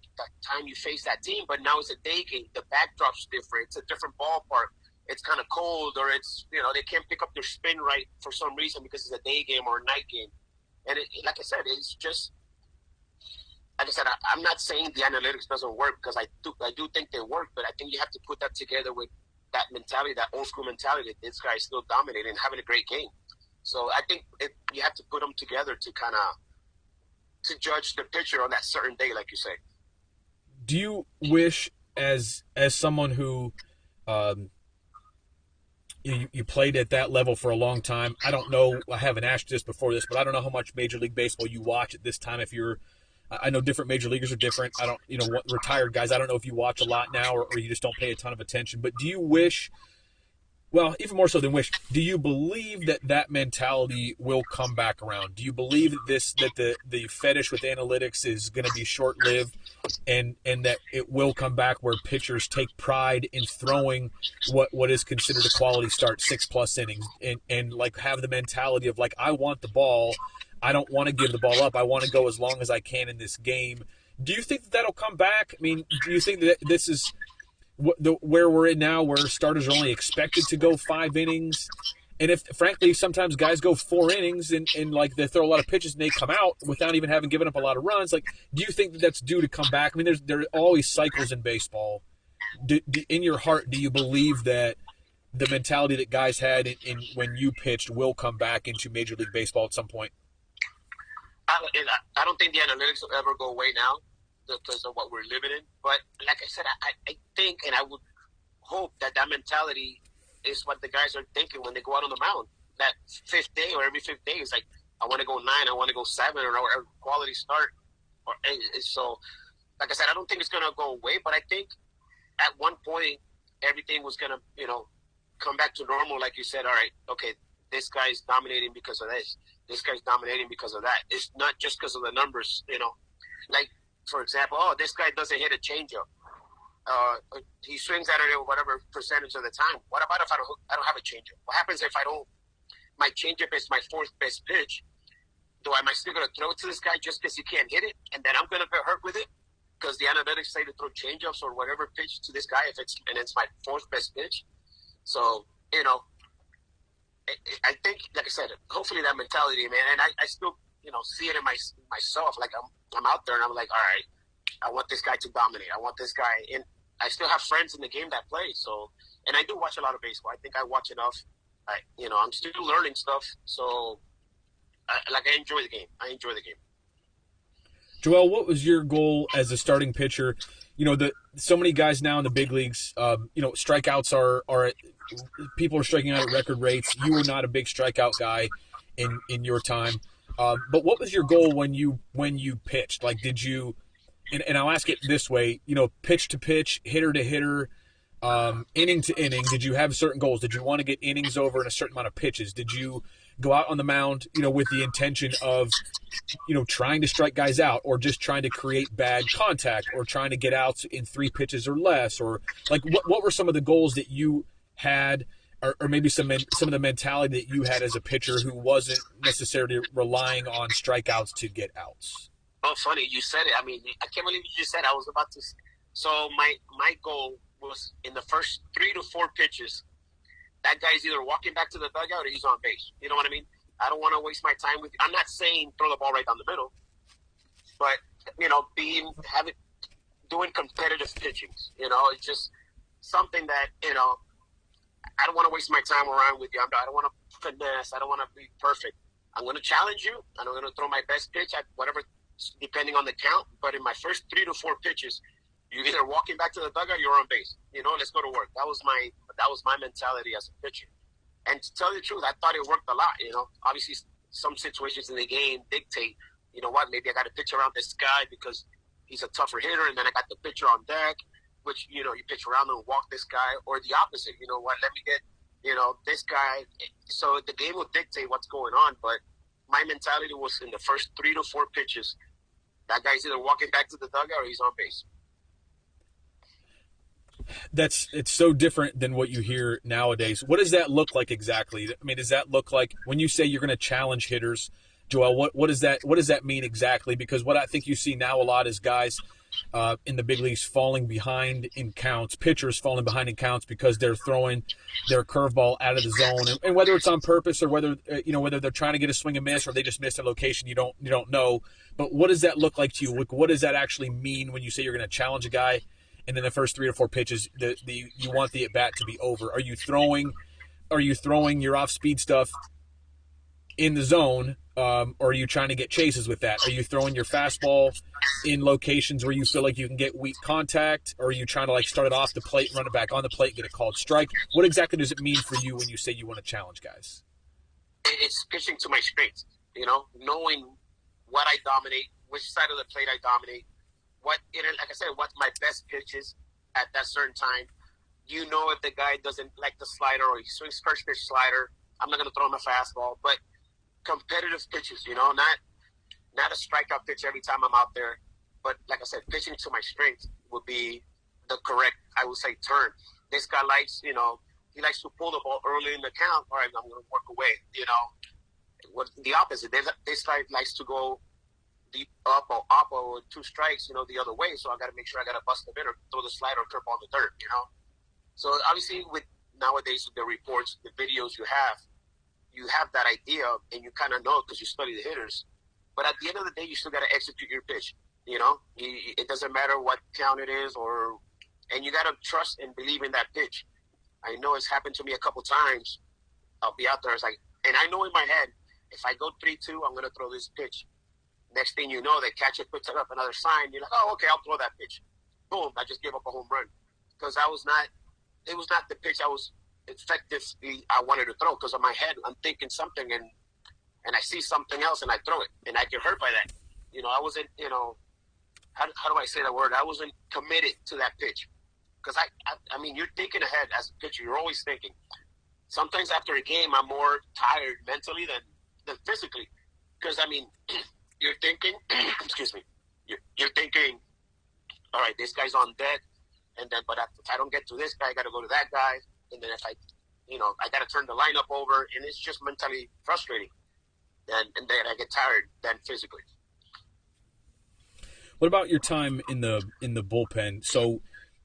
time you face that team, but now it's a day game. The backdrop's different. It's a different ballpark. It's kind of cold, or it's, you know, they can't pick up their spin right for some reason because it's a day game or a night game. And like I said, it's just, like I said, I'm not saying the analytics doesn't work, because I do think they work, but I think you have to put that together with that mentality, that old school mentality that this guy is still dominating and having a great game. So I think you have to put them together to kind of to judge the pitcher on that certain day, like you say. Do you wish, as someone who you played at that level for a long time, I don't know, I haven't asked this before this, but I don't know how much Major League Baseball you watch at this time. If you're, I know different major leaguers are different. I don't, retired guys, I don't know if you watch a lot now or you just don't pay a ton of attention. But do you wish, well, even more so than wish, do you believe that mentality will come back around? Do you believe that the fetish with analytics is going to be short-lived, and that it will come back where pitchers take pride in throwing what is considered a quality start, 6+ innings, and like have the mentality of like, I want the ball, I don't want to give the ball up, I want to go as long as I can in this game? Do you think that'll come back? I mean, do you think that this is where we're in now, where starters are only expected to go 5 innings? And if, frankly, sometimes guys go 4 innings and like they throw a lot of pitches and they come out without even having given up a lot of runs, like, do you think that's due to come back? I mean, there are always cycles in baseball. In your heart, do you believe that the mentality that guys had in when you pitched will come back into Major League Baseball at some point? I don't think the analytics will ever go away now, because of what we're living in. But like I said, I think, and I would hope that mentality is what the guys are thinking when they go out on the mound. That 5th day or every 5th day is like, I want to go 9, I want to go 7, or a quality start. So, like I said, I don't think it's going to go away, but I think at one point everything was going to, come back to normal. Like you said, all right, okay, this guy's dominating because of this guy's dominating because of that. It's not just because of the numbers, like, for example, this guy doesn't hit a changeup. He swings at it at whatever percentage of the time. What about if I don't have a changeup? What happens if my changeup is my 4th best pitch? Am I still going to throw it to this guy just because he can't hit it, and then I'm going to get hurt with it because the analytics say to throw changeups or whatever pitch to this guy if it's my 4th best pitch? So I think, like I said, hopefully that mentality, man, and I still see it in myself. Like I'm out there and I'm like, all right, I want this guy to dominate. I want this guy, and I still have friends in the game that play. So, and I do watch a lot of baseball. I think I watch enough. I'm still learning stuff. So, I enjoy the game. Joel, what was your goal as a starting pitcher? So many guys now in the big leagues, strikeouts are people are striking out at record rates. You were not a big strikeout guy in your time. But what was your goal when you pitched? Like, did you, and I'll ask it this way, pitch to pitch, hitter to hitter, inning to inning, did you have certain goals? Did you want to get innings over in a certain amount of pitches? Did you go out on the mound, with the intention of, trying to strike guys out, or just trying to create bad contact, or trying to get outs in 3 pitches or less? Or like, what were some of the goals that you had, or maybe some of the mentality that you had as a pitcher who wasn't necessarily relying on strikeouts to get outs? Oh, funny, you said it. I mean, I can't believe you just said I was about to. So my goal was in the first 3 to 4 pitches, that guy's either walking back to the dugout or he's on base. You know what I mean? I don't want to waste my time with. I'm not saying throw the ball right down the middle. But doing competitive pitching, it's just something that I don't want to waste my time around with you. I don't want to finesse. I don't want to be perfect. I'm going to challenge you, and I'm going to throw my best pitch at whatever, depending on the count. But in my first 3 to 4 pitches, you're either walking back to the dugout, you're on base. Let's go to work. That was my mentality as a pitcher. And to tell you the truth, I thought it worked a lot. Obviously some situations in the game dictate, maybe I got to pitch around this guy because he's a tougher hitter, and then I got the pitcher on deck, which, you pitch around and walk this guy, or the opposite. Let me get, this guy. So the game will dictate what's going on. But my mentality was in the first 3 to 4 pitches, that guy's either walking back to the dugout or he's on base. It's so different than what you hear nowadays. What does that look like exactly? I mean, does that look like when you say you're going to challenge hitters, Joel? What does that mean exactly? Because what I think you see now a lot is guys in the big leagues falling behind in counts, pitchers falling behind in counts because they're throwing their curveball out of the zone, and whether it's on purpose or whether whether they're trying to get a swing and miss or they just missed a location, you don't know. But what does that look like to you? What does that actually mean when you say you're going to challenge a guy? And in the first 3 or 4 pitches, you want the at bat to be over. Are you throwing your off speed stuff in the zone, or are you trying to get chases with that? Are you throwing your fastball in locations where you feel like you can get weak contact, or are you trying to start it off the plate, run it back on the plate, get a called strike? What exactly does it mean for you when you say you want to challenge guys? It's pitching to my strengths. Knowing what I dominate, which side of the plate I dominate. Like I said, what's my best pitches at that certain time. If the guy doesn't like the slider or he swings first pitch slider, I'm not going to throw him a fastball. But competitive pitches, not a strikeout pitch every time I'm out there. But like I said, pitching to my strengths would be the correct, I would say, turn. This guy likes, he likes to pull the ball early in the count. All right, I'm going to work away. The opposite. This guy likes to go deep up or 2 strikes, the other way. So I got to make sure I got to bust the bit or throw the slider or curveball on the third, So obviously with nowadays with the reports, the videos you have that idea and you kind of know because you study the hitters. But at the end of the day, you still got to execute your pitch. It doesn't matter what count it is and you got to trust and believe in that pitch. I know it's happened to me a couple times. I'll be out there. It's like, and I know in my head, if I go 3-2, I'm going to throw this pitch. Next thing you know, they catch it, puts it up, another sign. You're like, oh, okay, I'll throw that pitch. Boom, I just gave up a home run. Because it was not the pitch I was effectively I wanted to throw. Because in my head, I'm thinking something, and I see something else, and I throw it. And I get hurt by that. I wasn't, how do I say that word? I wasn't committed to that pitch. Because, I mean, you're thinking ahead as a pitcher. You're always thinking. Sometimes after a game, I'm more tired mentally than physically. Because, I mean... You're thinking, excuse me, you're thinking, all right, this guy's on deck, but if I don't get to this guy, I got to go to that guy, and then if I got to turn the lineup over, and it's just mentally frustrating, and then I get tired than physically. What about your time in the bullpen? So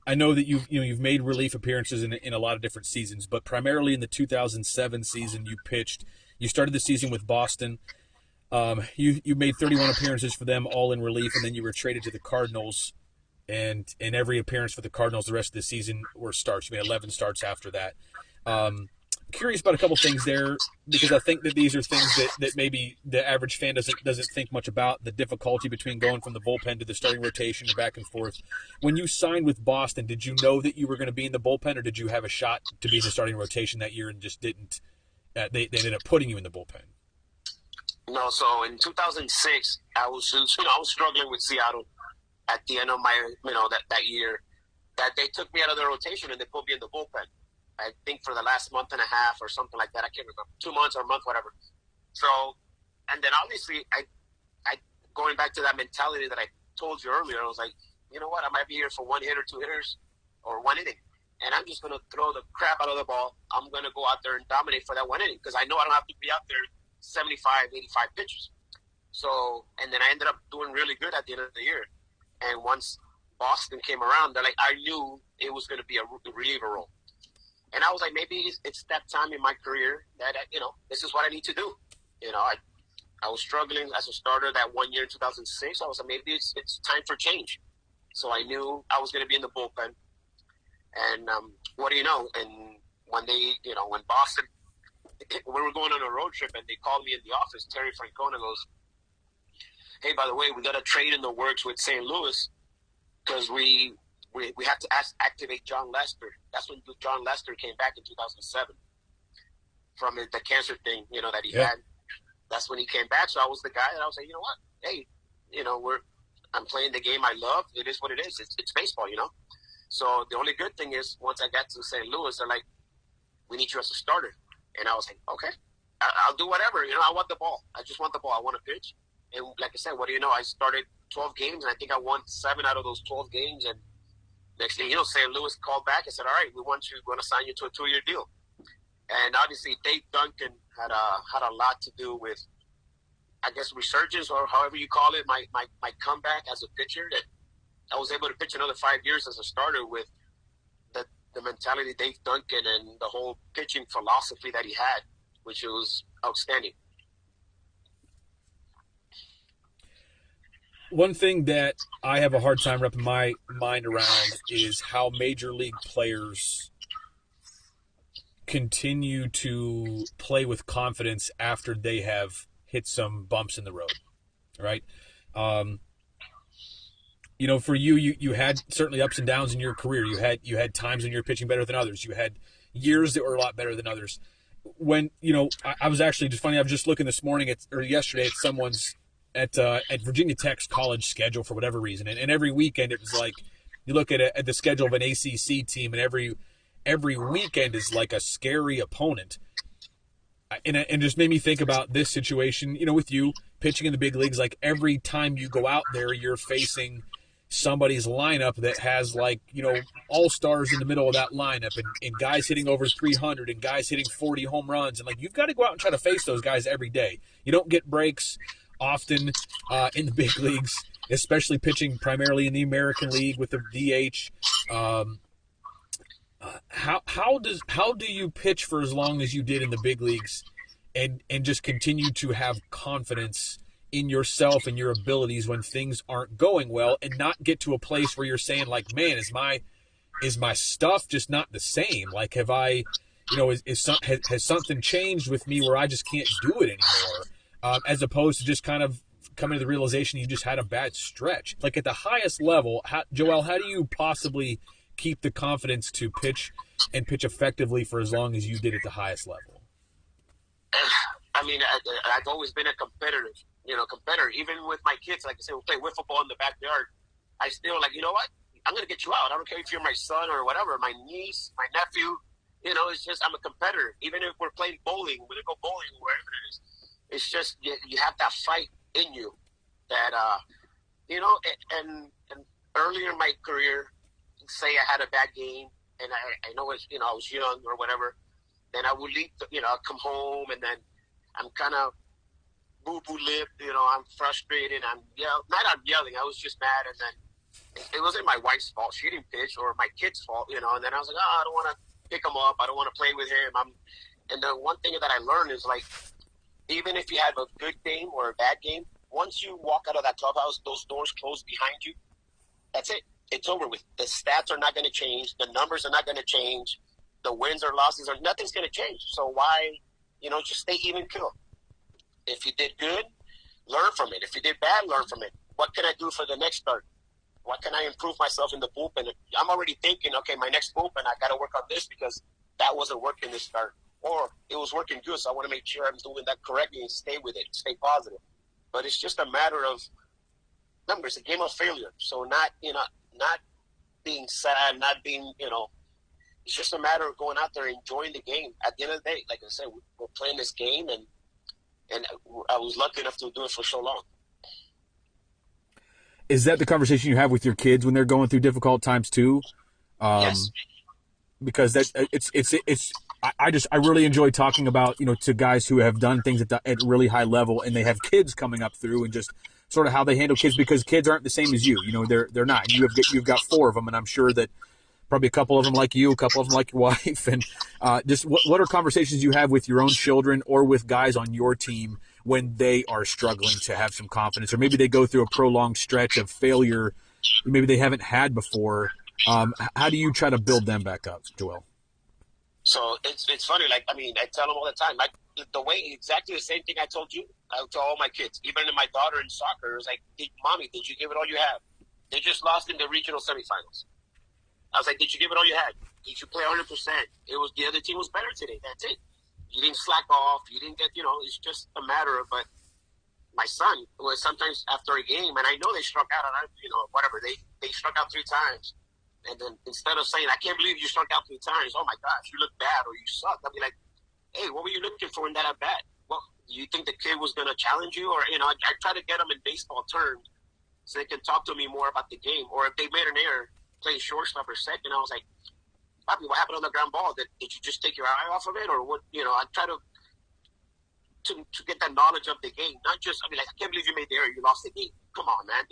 I know that you've made relief appearances in a lot of different seasons, but primarily in the 2007 season, you started the season with Boston. You made 31 appearances for them, all in relief, and then you were traded to the Cardinals. And in every appearance for the Cardinals the rest of the season were starts. You made 11 starts after that. Curious about a couple things there, because I think that these are things that maybe the average fan doesn't think much about, the difficulty between going from the bullpen to the starting rotation and back and forth. When you signed with Boston, did you know that you were going to be in the bullpen, or did you have a shot to be in the starting rotation that year and just didn't? They ended up putting you in the bullpen. No, so in 2006, I was struggling with Seattle at the end of my, that year, that they took me out of the rotation and they put me in the bullpen. I think for the last month and a half or something like that. I can't remember, 2 months or a month, whatever. So, and then obviously, I going back to that mentality that I told you earlier, I was like, you know what, I might be here for 1 hitter, 2 hitters, or 1 inning. And I'm just going to throw the crap out of the ball. I'm going to go out there and dominate for that 1 inning because I know I don't have to be out there 75, 85 pitches. So, and then I ended up doing really good at the end of the year. And once Boston came around, I knew it was going to be a reliever role. And I was like, maybe it's that time in my career that, this is what I need to do. I was struggling as a starter that 1 year in 2006. I was like, maybe it's time for change. So I knew I was going to be in the bullpen. And what do you know? And when when Boston, we were going on a road trip, and they called me in the office, Terry Francona goes, hey, by the way, we got a trade in the works with St. Louis because we have to activate John Lester. That's when John Lester came back in 2007 from the cancer thing, that he had. That's when he came back. So I was the guy, and I was like, you know what? Hey, I'm playing the game I love. It is what it is. It's baseball, So the only good thing is once I got to St. Louis, they're like, we need you as a starter. And I was like, okay, I'll do whatever. I want the ball. I just want the ball. I want to pitch. And like I said, what do you know? I started 12 games, and I think I won 7 out of those 12 games. And next thing you know, St. Louis called back and said, all right, we want you. We're going to sign you to a 2-year deal. And obviously, Dave Duncan had a lot to do with, I guess, resurgence or however you call it, my comeback as a pitcher. That I was able to pitch another 5 years as a starter with the mentality of Dave Duncan and the whole pitching philosophy that he had, which was outstanding. One thing that I have a hard time wrapping my mind around is how major league players continue to play with confidence after they have hit some bumps in the road, right? For you had certainly ups and downs in your career. You had times when you were pitching better than others. You had years that were a lot better than others. When I was actually just funny. I was just looking this morning or yesterday at someone's at Virginia Tech's college schedule for whatever reason, and every weekend it was like you look at the schedule of an ACC team, and every weekend is like a scary opponent. And it just made me think about this situation, with you pitching in the big leagues. Like every time you go out there, you're facing somebody's lineup that has all-stars in the middle of that lineup and guys hitting over 300 and guys hitting 40 home runs. And you've got to go out and try to face those guys every day. You don't get breaks often in the big leagues, especially pitching primarily in the American League with the DH. How do you pitch for as long as you did in the big leagues and just continue to have confidence in yourself and your abilities when things aren't going well, and not get to a place where you're saying man, is my stuff just not the same? Have I, has something changed with me where I just can't do it anymore? As opposed to just kind of coming to the realization you just had a bad stretch. At the highest level, Joel, how do you possibly keep the confidence to pitch and pitch effectively for as long as you did at the highest level? I mean, I've always been a competitor. Even with my kids, like I said, we play wiffle ball in the backyard. I still you know what? I'm going to get you out. I don't care if you're my son or whatever, my niece, my nephew. It's just I'm a competitor. Even if we're playing bowling, we're going to go bowling, wherever it is. It's just you have that fight in you that, and earlier in my career, say I had a bad game, and I know it's, I was young or whatever, then I would leave, I'd come home, and then I'm kind of boo-boo lip, I'm frustrated, I'm yelling, I was just mad, and then it wasn't my wife's fault, she didn't pitch, or my kid's fault, and then I was like, I don't want to pick him up, I don't want to play with him, and the one thing that I learned is, even if you have a good game or a bad game, once you walk out of that clubhouse, those doors close behind you, that's it. It's over with. The stats are not going to change. The numbers are not going to change. The wins or losses nothing's going to change. So why, just stay even keel. If you did good, learn from it. If you did bad, learn from it. What can I do for the next start? What can I improve myself in the bullpen? I'm already thinking, okay, my next bullpen, I got to work on this because that wasn't working this start. Or it was working good, so I want to make sure I'm doing that correctly and stay with it, stay positive. But it's just a matter of numbers, a game of failure. So not being sad, not being, it's just a matter of going out there and enjoying the game. At the end of the day, like I said, we're playing this game, and I was lucky enough to do it for so long. Is that the conversation you have with your kids when they're going through difficult times too? Yes. Because I really enjoy talking about, to guys who have done things at really high level, and they have kids coming up through, and just sort of how they handle kids, because kids aren't the same as you. They're not. You've got 4 of them, and I'm sure that probably a couple of them like you, a couple of them like your wife, and just what are conversations you have with your own children or with guys on your team when they are struggling to have some confidence, or maybe they go through a prolonged stretch of failure maybe they haven't had before. How do you try to build them back up, Joel? So it's funny. Like, I mean, I tell them all the time, like the way exactly the same thing I told you. I tell all my kids, even my daughter in soccer, it was like, "Mommy, did you give it all you have?" They just lost in the regional semifinals. I was like, "Did you give it all you had? Did you play 100%? It was the other team was better today. That's it. You didn't slack off. You didn't get, it's just a matter of." But my son was sometimes after a game, and I know they struck out, and whatever they struck out 3 times. And then instead of saying, "I can't believe you struck out 3 times. Oh my gosh, you look bad or you suck," I'll be like, "Hey, what were you looking for in that at bat? Well, do you think the kid was going to challenge you?" Or, I try to get them in baseball terms so they can talk to me more about the game. Or if they made an error playing shortstop or second, I was like, "Bobby, what happened on the ground ball? Did you just take your eye off of it?" Or what? I try to get that knowledge of the game. Not just, I can't believe you made the error. You lost the game. Come on, man.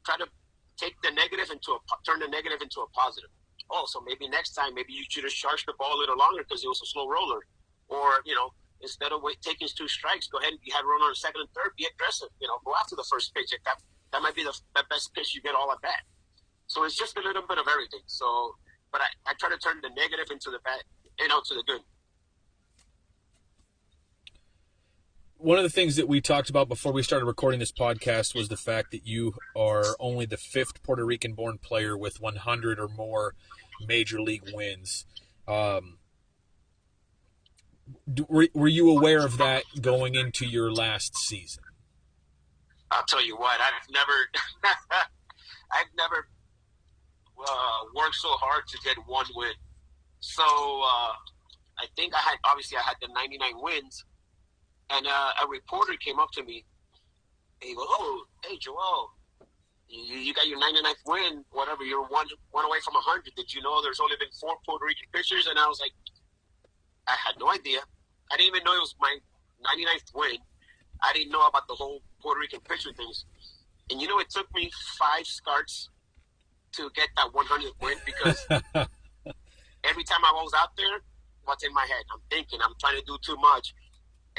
Try to take the negative turn the negative into a positive. Oh, so maybe next time, maybe you should have charged the ball a little longer because it was a slow roller. Or, instead of taking 2 strikes, go ahead and you had a run on second and third, be aggressive. Go after the first pitch. That might be the best pitch you get all at bat. So it's just a little bit of everything. So, but I try to turn the negative into the bad, to the good. One of the things that we talked about before we started recording this podcast was the fact that you are only the 5th Puerto Rican-born player with 100 or more major league wins. Were you aware of that going into your last season? I'll tell you what, I've never worked so hard to get 1 win. So I think I had the 99 wins. And a reporter came up to me, and he goes, "Oh, hey, Joel, you got your 99th win, whatever, you're one away from 100. Did you know there's only been 4 Puerto Rican pitchers?" And I was like, I had no idea. I didn't even know it was my 99th win. I didn't know about the whole Puerto Rican pitcher things. And it took me 5 starts to get that 100th win because every time I was out there, what's in my head? I'm thinking, I'm trying to do too much.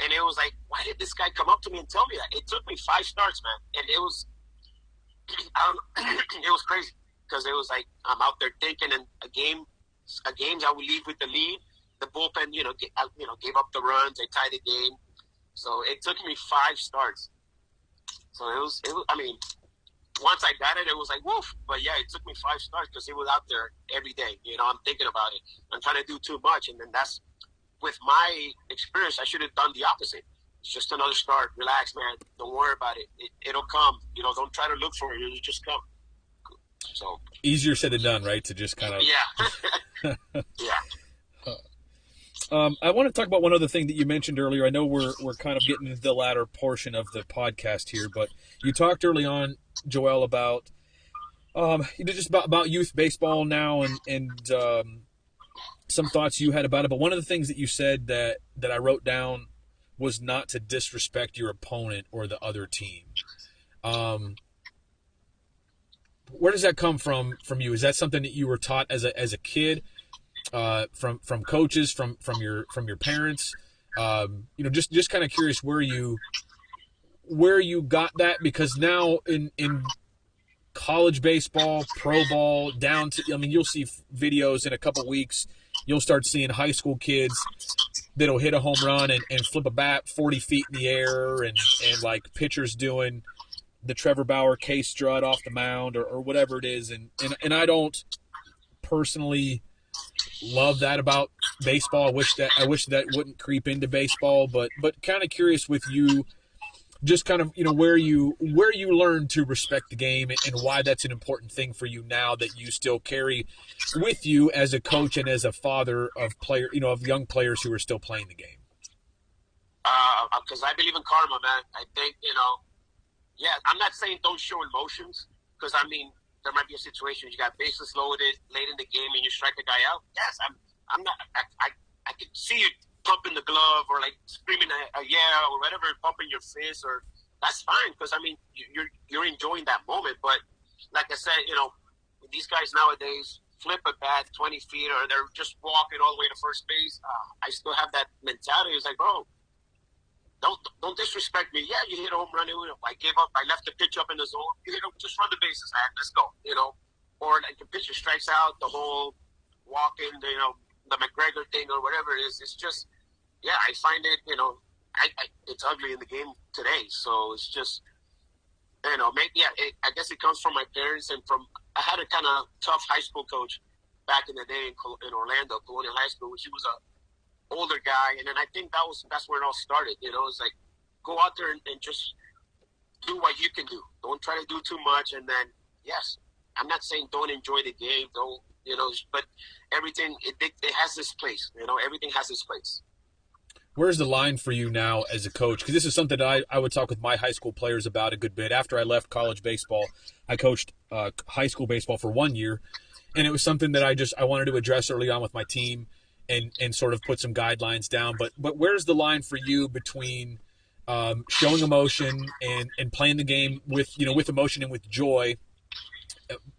And it was like, why did this guy come up to me and tell me that? It took me 5 starts, man. And it was, it was crazy because it was like, I'm out there thinking, and games I would leave with the lead. The bullpen, gave up the runs. They tied the game. So it took me 5 starts. So it was, once I got it, it was like, woof. But yeah, it took me 5 starts because he was out there every day. I'm thinking about it. I'm trying to do too much. And then with my experience, I should have done the opposite. It's just another start. Relax, man. Don't worry about it. It'll come. Don't try to look for it. It'll just come. So easier said than done, right? To just kind of yeah. Yeah. I want to talk about one other thing that you mentioned earlier. I know we're kind of getting into the latter portion of the podcast here, but you talked early on, Joel, about just about youth baseball now and some thoughts you had about it. But one of the things that you said that I wrote down was not to disrespect your opponent or the other team. Where does that come from you? Is that something that you were taught as a kid, from coaches, from your parents? Just kind of curious where you got that, because now in college baseball, pro ball, down to, you'll see videos in a couple weeks. You'll start seeing high school kids that'll hit a home run and flip a bat 40 feet in the air, and like pitchers doing the Trevor Bauer K strut off the mound or whatever it is. And I don't personally love that about baseball. I wish that wouldn't creep into baseball, but kind of curious with you, just kind of, where you learned to respect the game and why that's an important thing for you now that you still carry with you as a coach and as a father of of young players who are still playing the game. Because I believe in karma, man. I think, I'm not saying don't show emotions, because there might be a situation you got bases loaded late in the game and you strike the guy out. Yes, I'm not. I can see you pumping the glove or like screaming a yeah or whatever, pumping your fist, or that's fine, because you're enjoying that moment. But like I said, these guys nowadays flip a bat 20 feet or they're just walking all the way to first base. I still have that mentality. It's like, bro, don't disrespect me. Yeah, you hit a home run. I gave up. I left the pitch up in the zone. You hit him. Just run the bases, man. Let's go. Or like the pitcher strikes out, the whole walking, the McGregor thing or whatever it is. It's just, yeah, I find it, it's ugly in the game today. So it's just, maybe, I guess it comes from my parents and I had a kind of tough high school coach back in the day in Orlando, Colonial High School, which he was a older guy. And then I think that's where it all started. It's like, go out there and just do what you can do. Don't try to do too much. And then, yes, I'm not saying don't enjoy the game, but everything, it has this place. Everything has this place. Where's the line for you now as a coach? Because this is something that I would talk with my high school players about a good bit. After I left college baseball, I coached high school baseball for 1 year, and it was something that I wanted to address early on with my team and sort of put some guidelines down. But where's the line for you between showing emotion and playing the game with emotion and with joy,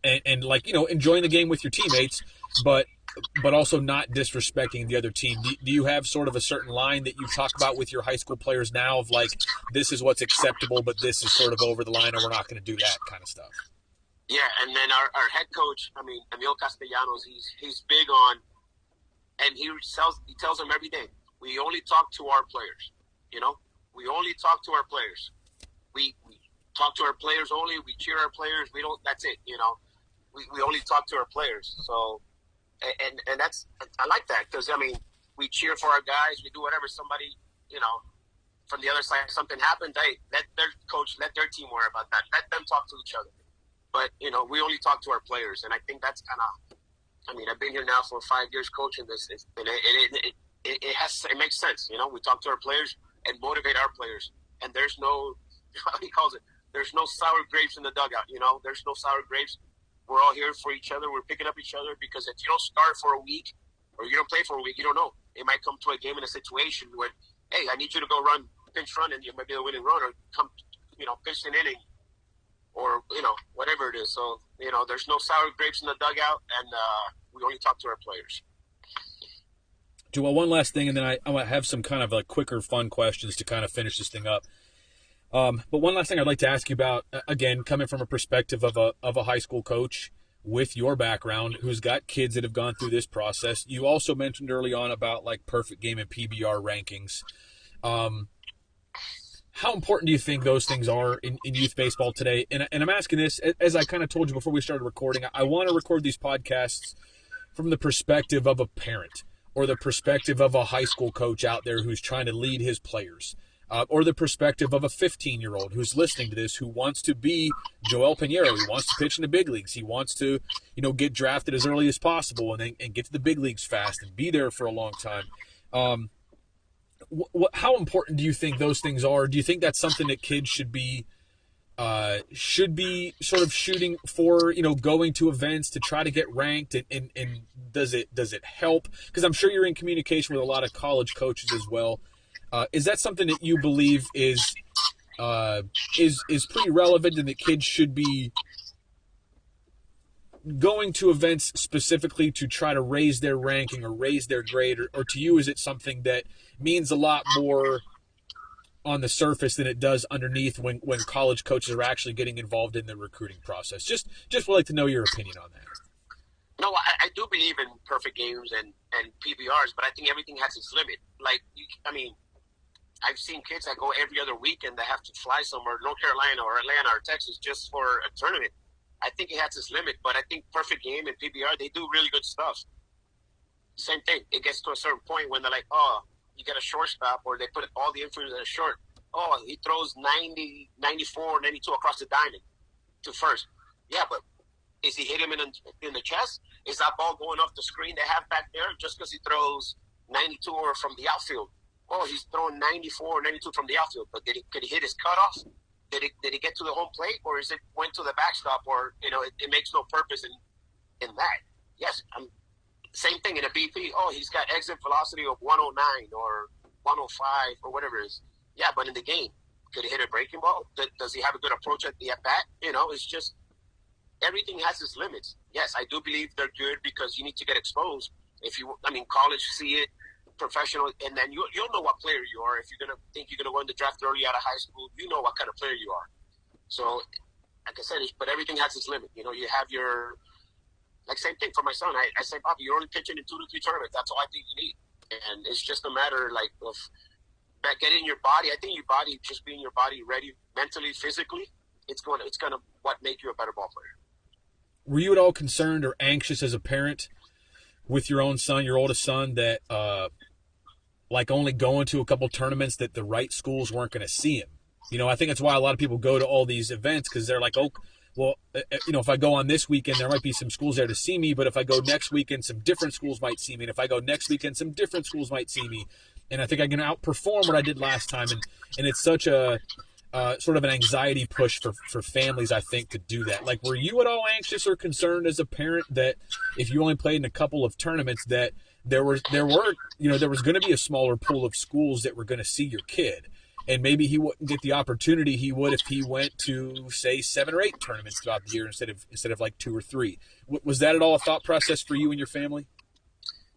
and enjoying the game with your teammates, but also not disrespecting the other team? Do you have sort of a certain line that you talk about with your high school players now of like, this is what's acceptable, but this is sort of over the line, or we're not going to do that kind of stuff? Yeah, and then our head coach, Emil Castellanos, he's big on, and he tells them every day, we only talk to our players. We only talk to our players. We talk to our players only. We cheer our players. We don't. That's it. We only talk to our players. So, and that's, I like that, because we cheer for our guys. We do whatever. Somebody, from the other side, something happened. Hey, let their coach, let their team worry about that. Let them talk to each other. But we only talk to our players, and I think that's kind of. I've been here now for 5 years coaching this, and it makes sense. We talk to our players and motivate our players, and there's no, how he calls it, there's no sour grapes in the dugout. There's no sour grapes. We're all here for each other. We're picking up each other, because if you don't start for a week or you don't play for a week, you don't know. It might come to a game in a situation where, hey, I need you to go pinch run, and you might be the winning run, or come, pitch an inning, or, whatever it is. So, there's no sour grapes in the dugout, and we only talk to our players. Joel, one last thing, and then I want to have some kind of like quicker, fun questions to kind of finish this thing up. But one last thing I'd like to ask you about, again, coming from a perspective of a high school coach with your background, who's got kids that have gone through this process. You also mentioned early on about like perfect game and PBR rankings. How important do you think those things are in youth baseball today? And I'm asking this, as I kind of told you before we started recording, I want to record these podcasts from the perspective of a parent, or the perspective of a high school coach out there who's trying to lead his players, or the perspective of a 15-year-old who's listening to this, who wants to be Joel Piñeiro. He wants to pitch in the big leagues. He wants to, get drafted as early as possible and get to the big leagues fast and be there for a long time. How important do you think those things are? Do you think that's something that kids should be sort of shooting for, going to events to try to get ranked, and does it help? Because I'm sure you're in communication with a lot of college coaches as well. Is that something that you believe is pretty relevant, and that kids should be going to events specifically to try to raise their ranking or raise their grade, or to you, is it something that means a lot more on the surface than it does underneath when college coaches are actually getting involved in the recruiting process? Just would like to know your opinion on that. No, I do believe in perfect games and PBRs, but I think everything has its limit. Like, I've seen kids that go every other weekend that have to fly somewhere, North Carolina or Atlanta or Texas, just for a tournament. I think it has its limit, but I think perfect game and PBR, they do really good stuff. Same thing. It gets to a certain point when they're like, oh, you get a shortstop, or they put all the infielders in a short. Oh, he throws 90, 94, 92 across the diamond to first. Yeah, but is he hitting him in the chest? Is that ball going off the screen they have back there just because he throws 92 or from the outfield? Oh, he's throwing 94, 92 from the outfield, but could he hit his cutoff? Did he get to the home plate, or is it went to the backstop, or it makes no purpose in that? Yes, same thing in a BP. Oh, he's got exit velocity of 109 or 105 or whatever it is. Yeah, but in the game, could he hit a breaking ball? Does he have a good approach at the at bat? It's just everything has its limits. Yes, I do believe they're good because you need to get exposed. College see it, professional, and then you'll know what player you are. If you're gonna think you're gonna go in the draft early out of high school, you know what kind of player you are. So, like I said, but everything has its limit. You know, you have your, like, same thing for my son. I say, Bobby, you're only pitching in 2 to 3 tournaments. That's all I think you need, and it's just a matter like of getting your body. I think your body, just being your body ready mentally, physically, it's gonna what make you a better ball player. Were you at all concerned or anxious as a parent with your own son, your oldest son, that like only going to a couple tournaments that the right schools weren't going to see him? You know, I think that's why a lot of people go to all these events, because they're like, oh, well, you know, if I go on this weekend, there might be some schools there to see me, but if I go next weekend, some different schools might see me, and if I go next weekend, some different schools might see me, and I think I can outperform what I did last time, and it's such a sort of an anxiety push for families, I think, to do that. Like, were you at all anxious or concerned as a parent that if you only played in a couple of tournaments that there was going to be a smaller pool of schools that were going to see your kid, and maybe he wouldn't get the opportunity he would if he went to, say, 7 or 8 tournaments throughout the year instead of like 2 or 3? Was that at all a thought process for you and your family?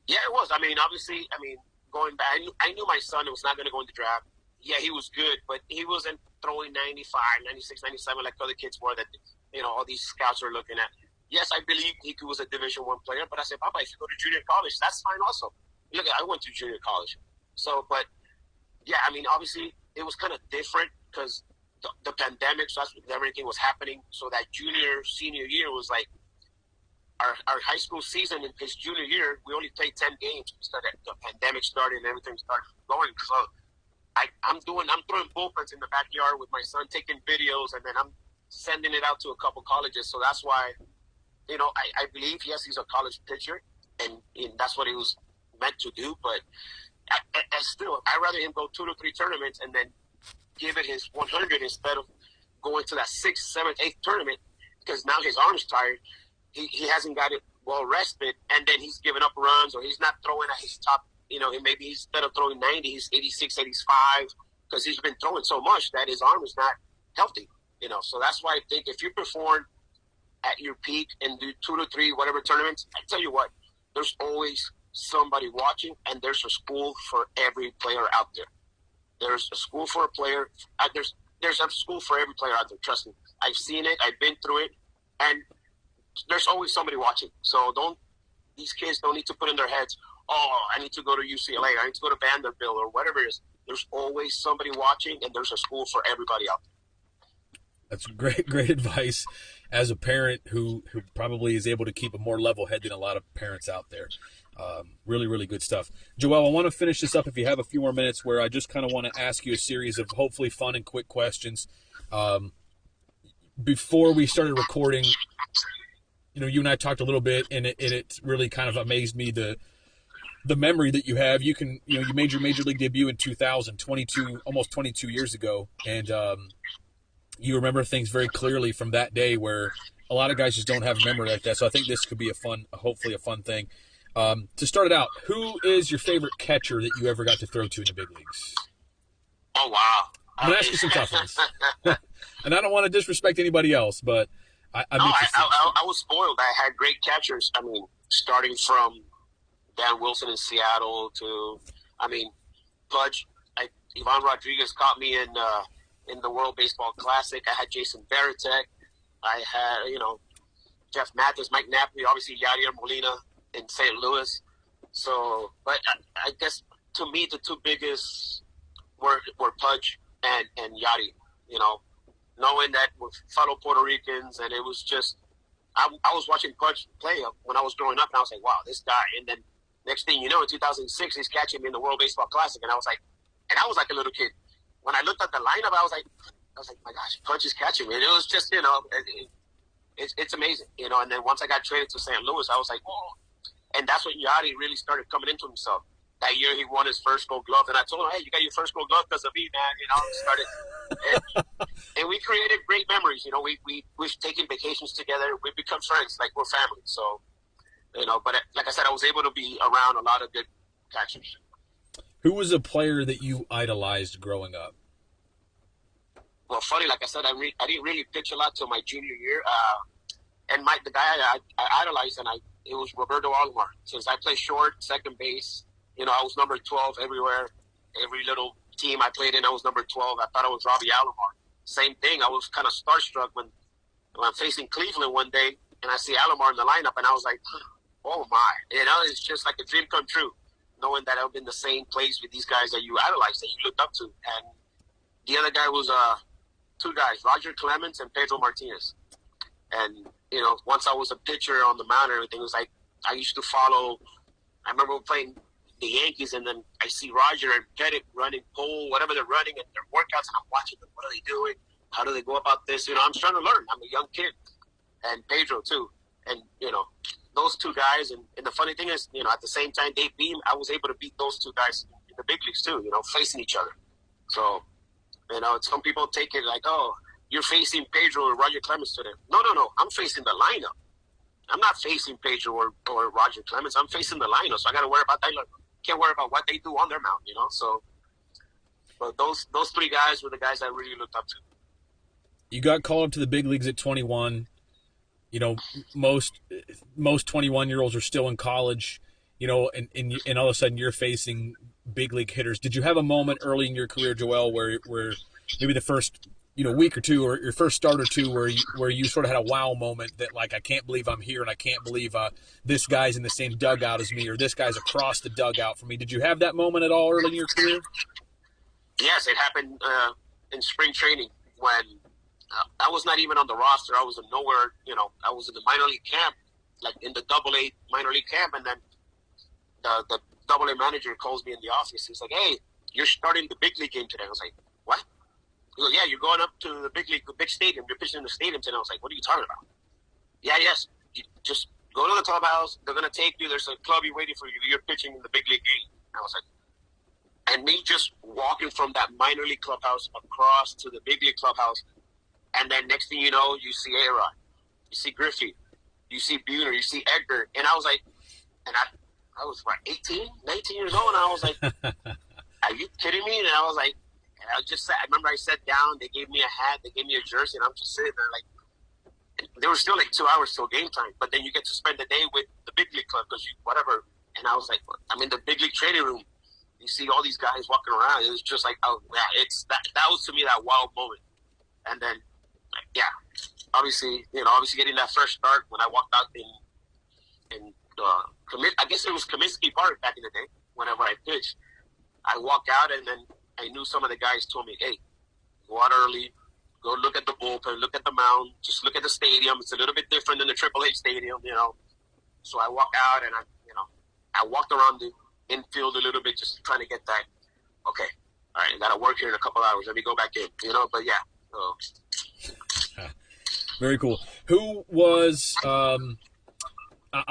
Yeah, it was. I mean, obviously, going back, I knew my son was not going to go in the draft. Yeah, he was good, but he wasn't throwing 95, 96, 97 like other kids were that, you know, all these scouts are looking at. Yes, I believe he was a Division I player, but I said, Papa, if you go to junior college, that's fine also. Look, I went to junior college. So, but, yeah, I mean, obviously, it was kind of different because the pandemic, so that's when everything was happening. So that senior year was like our high school season in his junior year, we only played 10 games. The pandemic started and everything started going. So, I'm throwing bullpens in the backyard with my son, taking videos, and then I'm sending it out to a couple colleges. So that's why, you know, I believe, yes, he's a college pitcher, and that's what he was meant to do. But still, I'd rather him go 2 to 3 tournaments and then give it his 100 instead of going to that 6th, 7th, 8th tournament, because now his arm's tired. He hasn't got it well rested, and then he's giving up runs, or he's not throwing at his top. You know, maybe instead of throwing 90, he's 86, 85, because he's been throwing so much that his arm is not healthy, you know. So that's why I think if you perform at your peak and do 2 to 3, whatever tournaments, I tell you what, there's always somebody watching, and there's a school for every player out there. There's a school for a player. There's a school for every player out there, trust me. I've seen it. I've been through it. And there's always somebody watching. So these kids don't need to put in their heads, oh, I need to go to UCLA, I need to go to Vanderbilt, or whatever it is. There's always somebody watching, and there's a school for everybody out there. That's great advice as a parent who probably is able to keep a more level head than a lot of parents out there. Really, really good stuff. Joel, I want to finish this up if you have a few more minutes, where I just kind of want to ask you a series of hopefully fun and quick questions. Before we started recording, you know, you and I talked a little bit, and it really kind of amazed me the memory that you have. You made your major league debut in 2000, almost 22 years ago, and you remember things very clearly from that day, where a lot of guys just don't have a memory like that. So I think this could be hopefully a fun thing. To start it out, who is your favorite catcher that you ever got to throw to in the big leagues? Oh, wow. I'm going to ask you some tough ones. And I don't want to disrespect anybody else, but I was spoiled. I had great catchers. I mean, starting from Dan Wilson in Seattle to, Pudge. Ivan Rodriguez caught me in the World Baseball Classic. I had Jason Varitek. I had, Jeff Mathis, Mike Napoli, obviously Yadier Molina in St. Louis. So, but I guess to me the two biggest were Pudge and Yadi. Knowing that we're fellow Puerto Ricans, and it was just I was watching Pudge play when I was growing up, and I was like, wow, this guy. And then next thing you know, in 2006, he's catching me in the World Baseball Classic, and I was like a little kid. When I looked at the lineup, I was like, my gosh, Pudge is catching me. And it was just, it's amazing, And then once I got traded to St. Louis, I was like, whoa. And that's when Yadi really started coming into himself. That year, he won his first Gold Glove, and I told him, "Hey, you got your first Gold Glove because of me, man." And we created great memories. We've taken vacations together. We've become friends, like we're family. So, But like I said, I was able to be around a lot of good catchers. Who was a player that you idolized growing up? Well, funny, like I said, I didn't really pitch a lot till my junior year. And the guy I idolized, it was Roberto Alomar. Since I play short, second base, I was number 12 everywhere. Every little team I played in, I was number 12. I thought I was Robbie Alomar. Same thing. I was kind of starstruck when I'm facing Cleveland one day and I see Alomar in the lineup, and I was like, oh my. It's just like a dream come true, knowing that I've been in the same place with these guys that you idolized, that you looked up to. And the other guy was two guys, Roger Clemens and Pedro Martinez. And, once I was a pitcher on the mound and everything, it was like I used to follow. I remember playing the Yankees, and then I see Roger and Pettit running pole, whatever they're running, and their workouts, and I'm watching them. What are they doing? How do they go about this? I'm trying to learn. I'm a young kid. And Pedro, too. And, those two guys. And the funny thing is, at the same time they beat me, I was able to beat those two guys in the big leagues, too, facing each other. So, some people take it like, oh, you're facing Pedro or Roger Clemens today. No. I'm facing the lineup. I'm not facing Pedro or Roger Clemens. I'm facing the lineup. So I got to worry about that. Can't worry about what they do on their mound, So, but those three guys were the guys I really looked up to. You got called up to the big leagues at 21. Most 21-year-olds are still in college, and all of a sudden you're facing big league hitters. Did you have a moment early in your career, Joel, where maybe the first week or two, or your first start or two, where you sort of had a wow moment that, like, I can't believe I'm here, and I can't believe this guy's in the same dugout as me, or this guy's across the dugout from me? Did you have that moment at all early in your career? Yes, it happened in spring training when I was not even on the roster. I was in nowhere. I was in the minor league camp, like in the AA minor league camp, and then the AA manager calls me in the office. He's like, "Hey, you're starting the big league game today." I was like, "What?" He goes, "Yeah, you're going up to the big league, the big stadium. You're pitching in the stadium today." I was like, "What are you talking about?" "Yeah, yes. You just go to the clubhouse. They're going to take you. There's a clubby waiting for you. You're pitching in the big league game." And I was like, and me just walking from that minor league clubhouse across to the big league clubhouse. And then next thing you know, you see A-Rod, you see Griffey, you see Buhner, you see Edgar. And I was like, and I was, 18, 19 years old. And I was like, are you kidding me? And I was like, and I just sat, I remember I sat down, they gave me a hat, they gave me a jersey, and I'm just sitting there like, there were still like 2 hours till game time. But then you get to spend the day with the big league club because whatever. And I was like, I'm in the big league training room. You see all these guys walking around. It was just like, oh, yeah, that was to me that wild moment. And then, yeah, obviously getting that first start when I walked out in I guess it was Comiskey Park back in the day. Whenever I pitched, I walked out, and then I knew some of the guys told me, "Hey, go out early, go look at the bullpen, look at the mound, just look at the stadium. It's a little bit different than the AAA stadium, So I walked out, and I walked around the infield a little bit, just trying to get that. Okay, all right, I got to work here in a couple hours. Let me go back in, But yeah. So. Very cool. Who was? I'm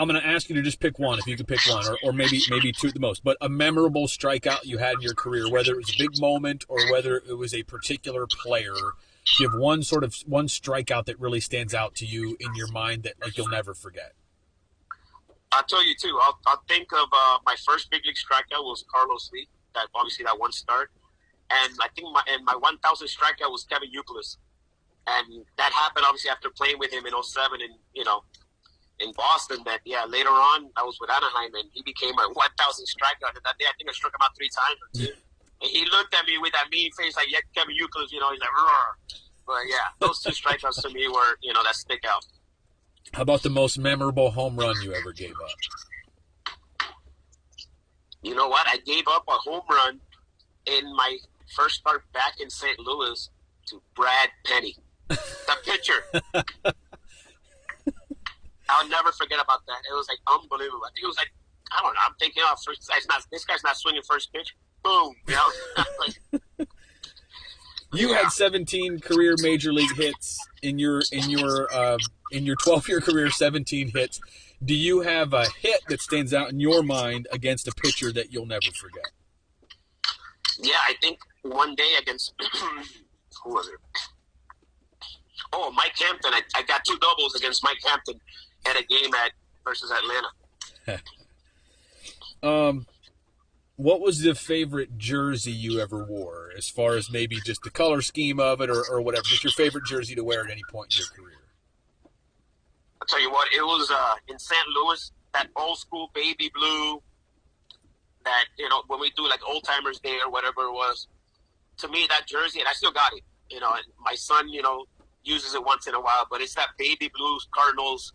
going to ask you to just pick one, if you could pick one, or maybe two at the most. But a memorable strikeout you had in your career, whether it was a big moment or whether it was a particular player. Do you have one strikeout that really stands out to you in your mind that you'll never forget? I'll tell you too. I'll think of my first big league strikeout was Carlos Lee. That obviously that one start. And I think my 1,000th strikeout was Kevin Youkilis. And that happened, obviously, after playing with him in 2007 and, in Boston. That, yeah, later on, I was with Anaheim, and he became my 1,000th strikeout. And that day, I think I struck him out 3 times or 2. And he looked at me with that mean face like, yeah, Kevin Youkilis, he's like, roar. But, yeah, those 2 strikeouts to me were, that stick out. How about the most memorable home run you ever gave up? You know what? I gave up a home run in my first start back in St. Louis to Brad Penny, the pitcher. I'll never forget about that. It was like unbelievable. I think it was like, I don't know. I'm thinking, this guy's not swinging first pitch. Boom. You had 17 career major league hits in your 12-year career. 17 hits. Do you have a hit that stands out in your mind against a pitcher that you'll never forget? Yeah, I think one day against who was it? Oh, Mike Hampton. I got 2 doubles against Mike Hampton at a game versus Atlanta. What was the favorite jersey you ever wore, as far as maybe just the color scheme of it or whatever? Just your favorite jersey to wear at any point in your career? I'll tell you what, it was in St. Louis, that old school baby blue that, when we do like Old Timers Day or whatever it was, to me that jersey, and I still got it, you know, and my son, you know, uses it once in a while, but it's that baby blues Cardinals.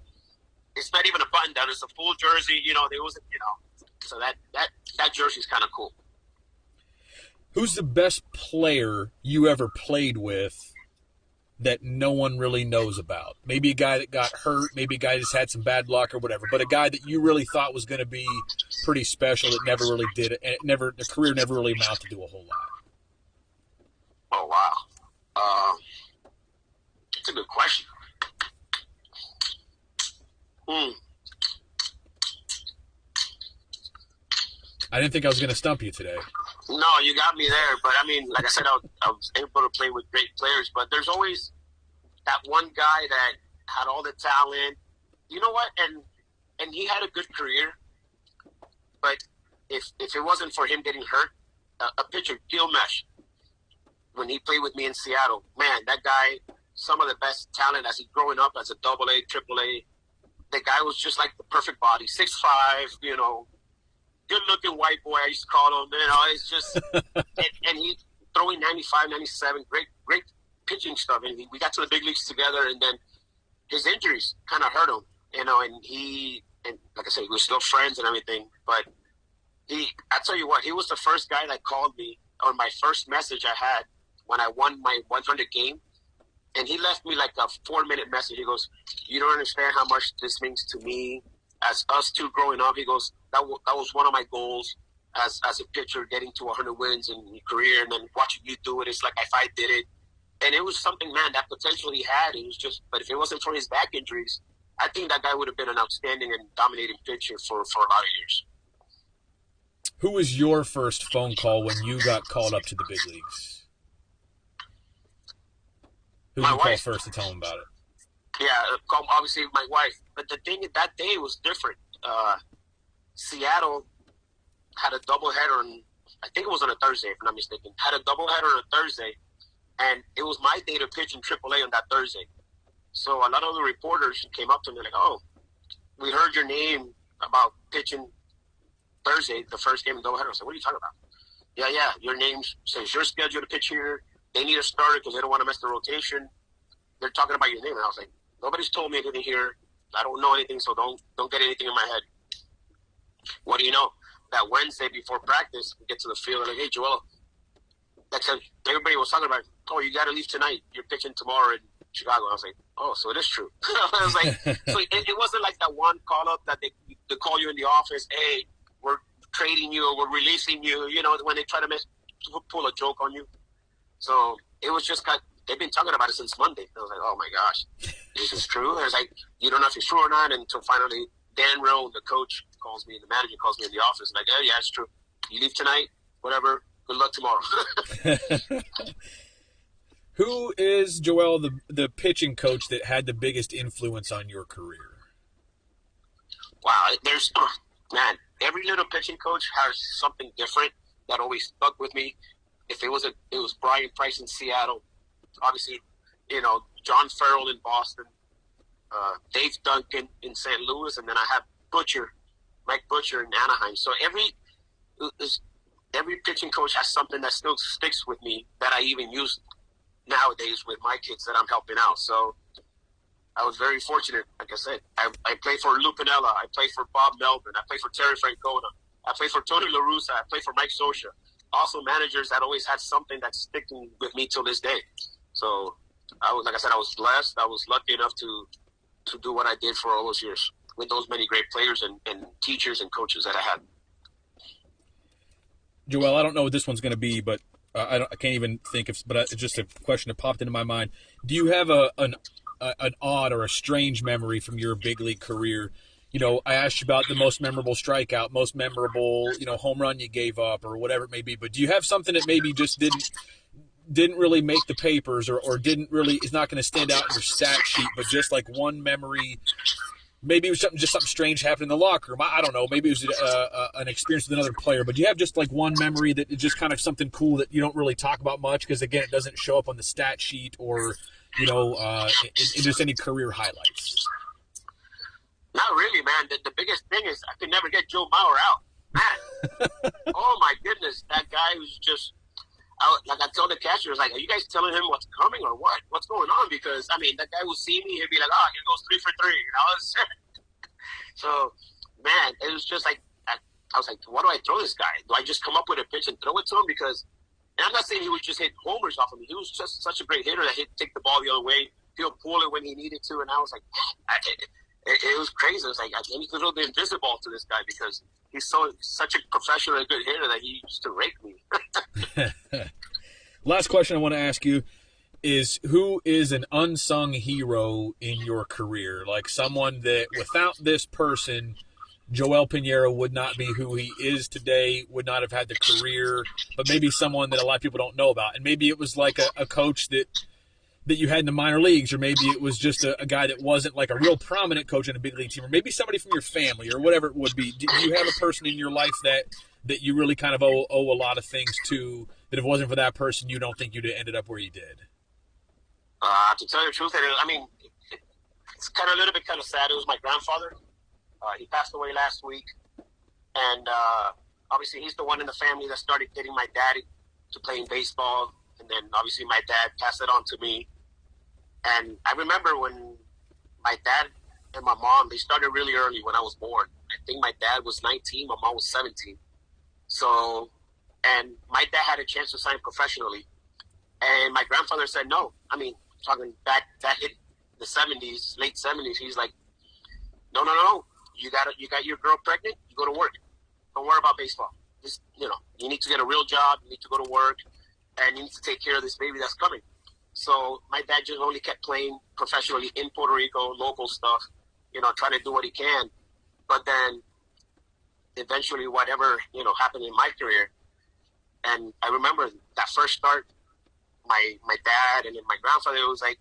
It's not even a button down, it's a full jersey, you know, there was, you know, so that jersey's kind of cool. Who's the best player you ever played with that no one really knows about? Maybe a guy that got hurt, maybe a guy that just had some bad luck or whatever, but a guy that you really thought was going to be pretty special that never really did it, and the career never really amounted to a whole lot. Oh, wow. That's a good question. I didn't think I was going to stump you today. No, you got me there. But, I mean, like I said, I was able to play with great players. But there's always that one guy that had all the talent. You know what? And he had a good career. But if it wasn't for him getting hurt, a pitcher, Gilmesh, when he played with me in Seattle, man, that guy, some of the best talent as he's growing up as a AA, AAA. The guy was just like the perfect body, 6'5", you know, good-looking white boy, I used to call him. You know, it's just and he throwing 95, 97, great pitching stuff. And we got to the big leagues together, and then his injuries kind of hurt him, you know. And like I said, we were still friends and everything. But I tell you what, he was the first guy that called me on my first message I had when I won my 100 game. And he left me like a 4-minute message. He goes, "You don't understand how much this means to me as us two growing up." He goes, that was one of my goals as a pitcher, getting to 100 wins in your career, and then watching you do it. It's like if I did it. And it was something, man, that potential he had. It was just, but if it wasn't for his back injuries, I think that guy would have been an outstanding and dominating pitcher for a lot of years. Who was your first phone call when you got called up to the big leagues? Who did you call first to tell him about it? Yeah, obviously my wife. But the thing, that day was different. Seattle had a doubleheader on, I think it was on a Thursday, if I'm not mistaken. Had a doubleheader on a Thursday, and it was my day to pitch in AAA on that Thursday. So a lot of the reporters came up to me like, "Oh, we heard your name about pitching Thursday, the first game in doubleheader." I said, "What are you talking about?" Yeah, your name says you're scheduled to pitch here. They need a starter because they don't want to mess the rotation. They're talking about your name. And I was like, nobody's told me anything here. I don't know anything, so don't get anything in my head. What do you know? That Wednesday before practice, we get to the field and like, "Hey, Joel," everybody was talking about, "Oh, you got to leave tonight. You're pitching tomorrow in Chicago." I was like, "Oh, so it is true." I was like, so it wasn't like that one call up that they call you in the office, "Hey, we're trading you or we're releasing you," you know, when they try to pull a joke on you. So it was just they've been talking about it since Monday. I was like, "Oh my gosh, is this true?" I was like, "You don't know if it's true or not," until finally Dan Rowe, the coach, calls me, the manager calls me in the office, and like, "Yeah, it's true. You leave tonight, whatever. Good luck tomorrow." Who is, Joel, the pitching coach that had the biggest influence on your career? Wow, man, every little pitching coach has something different that always stuck with me. If it was Brian Price in Seattle, obviously, you know, John Farrell in Boston, Dave Duncan in St. Louis, and then I have Mike Butcher in Anaheim. So every pitching coach has something that still sticks with me that I even use nowadays with my kids that I'm helping out. So I was very fortunate. Like I said, I played for Lou Piniella. I played for Bob Melvin. I played for Terry Francona. I played for Tony La Russa. I played for Mike Scioscia. Also managers that always had something that's sticking with me till this day. So like I said, I was blessed. I was lucky enough to do what I did for all those years with those many great players and teachers and coaches that I had. Joel, I don't know what this one's going to be, but I can't even think of. But it's just a question that popped into my mind. Do you have an odd or a strange memory from your big league career? You know, I asked you about the most memorable strikeout, most memorable, you know, home run you gave up or whatever it may be. But do you have something that maybe just didn't really make the papers or didn't really is not going to stand out in your stat sheet, but just like one memory? Maybe it was something strange happened in the locker room. I don't know. Maybe it was an experience with another player. But do you have just like one memory that is just kind of something cool that you don't really talk about much because, again, it doesn't show up on the stat sheet or, you know, in just any career highlights? Not really, man. The biggest thing is I could never get Joe Mauer out. Man, oh my goodness. guy who's just, like I told the catcher, I was like, are you guys telling him what's coming or what? What's going on? Because, I mean, that guy will see me, he'll be like, here goes 3 for 3. So, man, it was just like, I was like, what do I throw this guy? Do I just come up with a pitch and throw it to him? Because, and I'm not saying he would just hit homers off of me. He was just such a great hitter that he'd take the ball the other way. He'll pull it when he needed to. And I was like, it was crazy. I was like, I need to throw the invisible to this guy because he's such a professional and good hitter that he used to rake me. Last question I want to ask you is, who is an unsung hero in your career? Like someone that without this person, Joel Piñeiro would not be who he is today, would not have had the career, but maybe someone that a lot of people don't know about. And maybe it was like a coach that you had in the minor leagues, or maybe it was just a guy that wasn't like a real prominent coach in a big league team, or maybe somebody from your family or whatever it would be. Do you have a person in your life that you really kind of owe a lot of things to, that if it wasn't for that person, you don't think you'd have ended up where you did? To tell you the truth, I mean, it's kind of a little bit kind of sad. It was my grandfather. He passed away last week, and obviously he's the one in the family that started getting my dad to playing baseball, and then obviously my dad passed it on to me. And I remember when my dad and my mom, they started really early when I was born. I think my dad was 19, my mom was 17. So, and my dad had a chance to sign professionally, and my grandfather said no. I mean, talking back, that hit the 70s, late 70s, he's like, no. You got your girl pregnant, you go to work. Don't worry about baseball. Just, you need to get a real job, you need to go to work, and you need to take care of this baby that's coming. So my dad just only kept playing professionally in Puerto Rico, local stuff, trying to do what he can. But then eventually whatever, happened in my career. And I remember that first start, my dad and then my grandfather, it was like,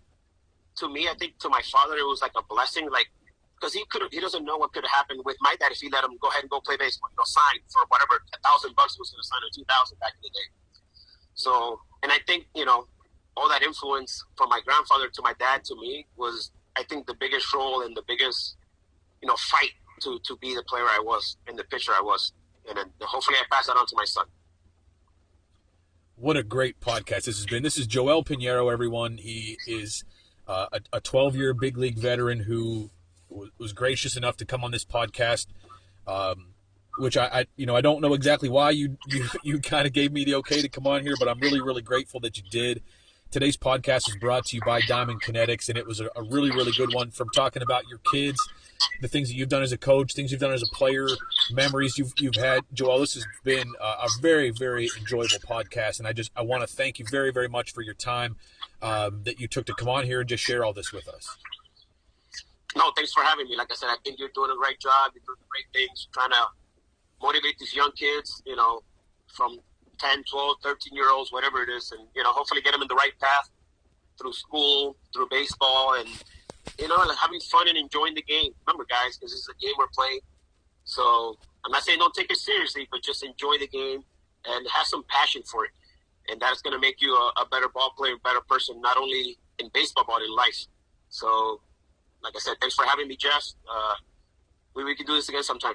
to me, I think to my father, it was like a blessing, like, because he doesn't know what could have happened with my dad if he let him go ahead and go play baseball, sign for whatever $1,000 was going to sign, or $2,000 back in the day. So, and I think, all that influence from my grandfather to my dad to me was, I think, the biggest role and the biggest, fight to be the player I was and the pitcher I was. And then hopefully I pass that on to my son. What a great podcast this has been. This is Joel Piñeiro, everyone. He is a 12-year big league veteran who was gracious enough to come on this podcast, which I don't know exactly why you kind of gave me the okay to come on here, but I'm really, really grateful that you did. Today's podcast is brought to you by Diamond Kinetics, and it was a really, really good one, from talking about your kids, the things that you've done as a coach, things you've done as a player, memories you've had. Joel, this has been a very, very enjoyable podcast, and I want to thank you very, very much for your time that you took to come on here and just share all this with us. No, thanks for having me. Like I said, I think you're doing a great job. You're doing great things, trying to motivate these young kids, from 10, 12, 13-year-olds, whatever it is, and, hopefully get them in the right path through school, through baseball, and, having fun and enjoying the game. Remember, guys, because this is a game we're playing. So I'm not saying don't take it seriously, but just enjoy the game and have some passion for it. And that's going to make you a better ball player, better person, not only in baseball, but in life. So, like I said, thanks for having me, Jeff. We can do this again sometime.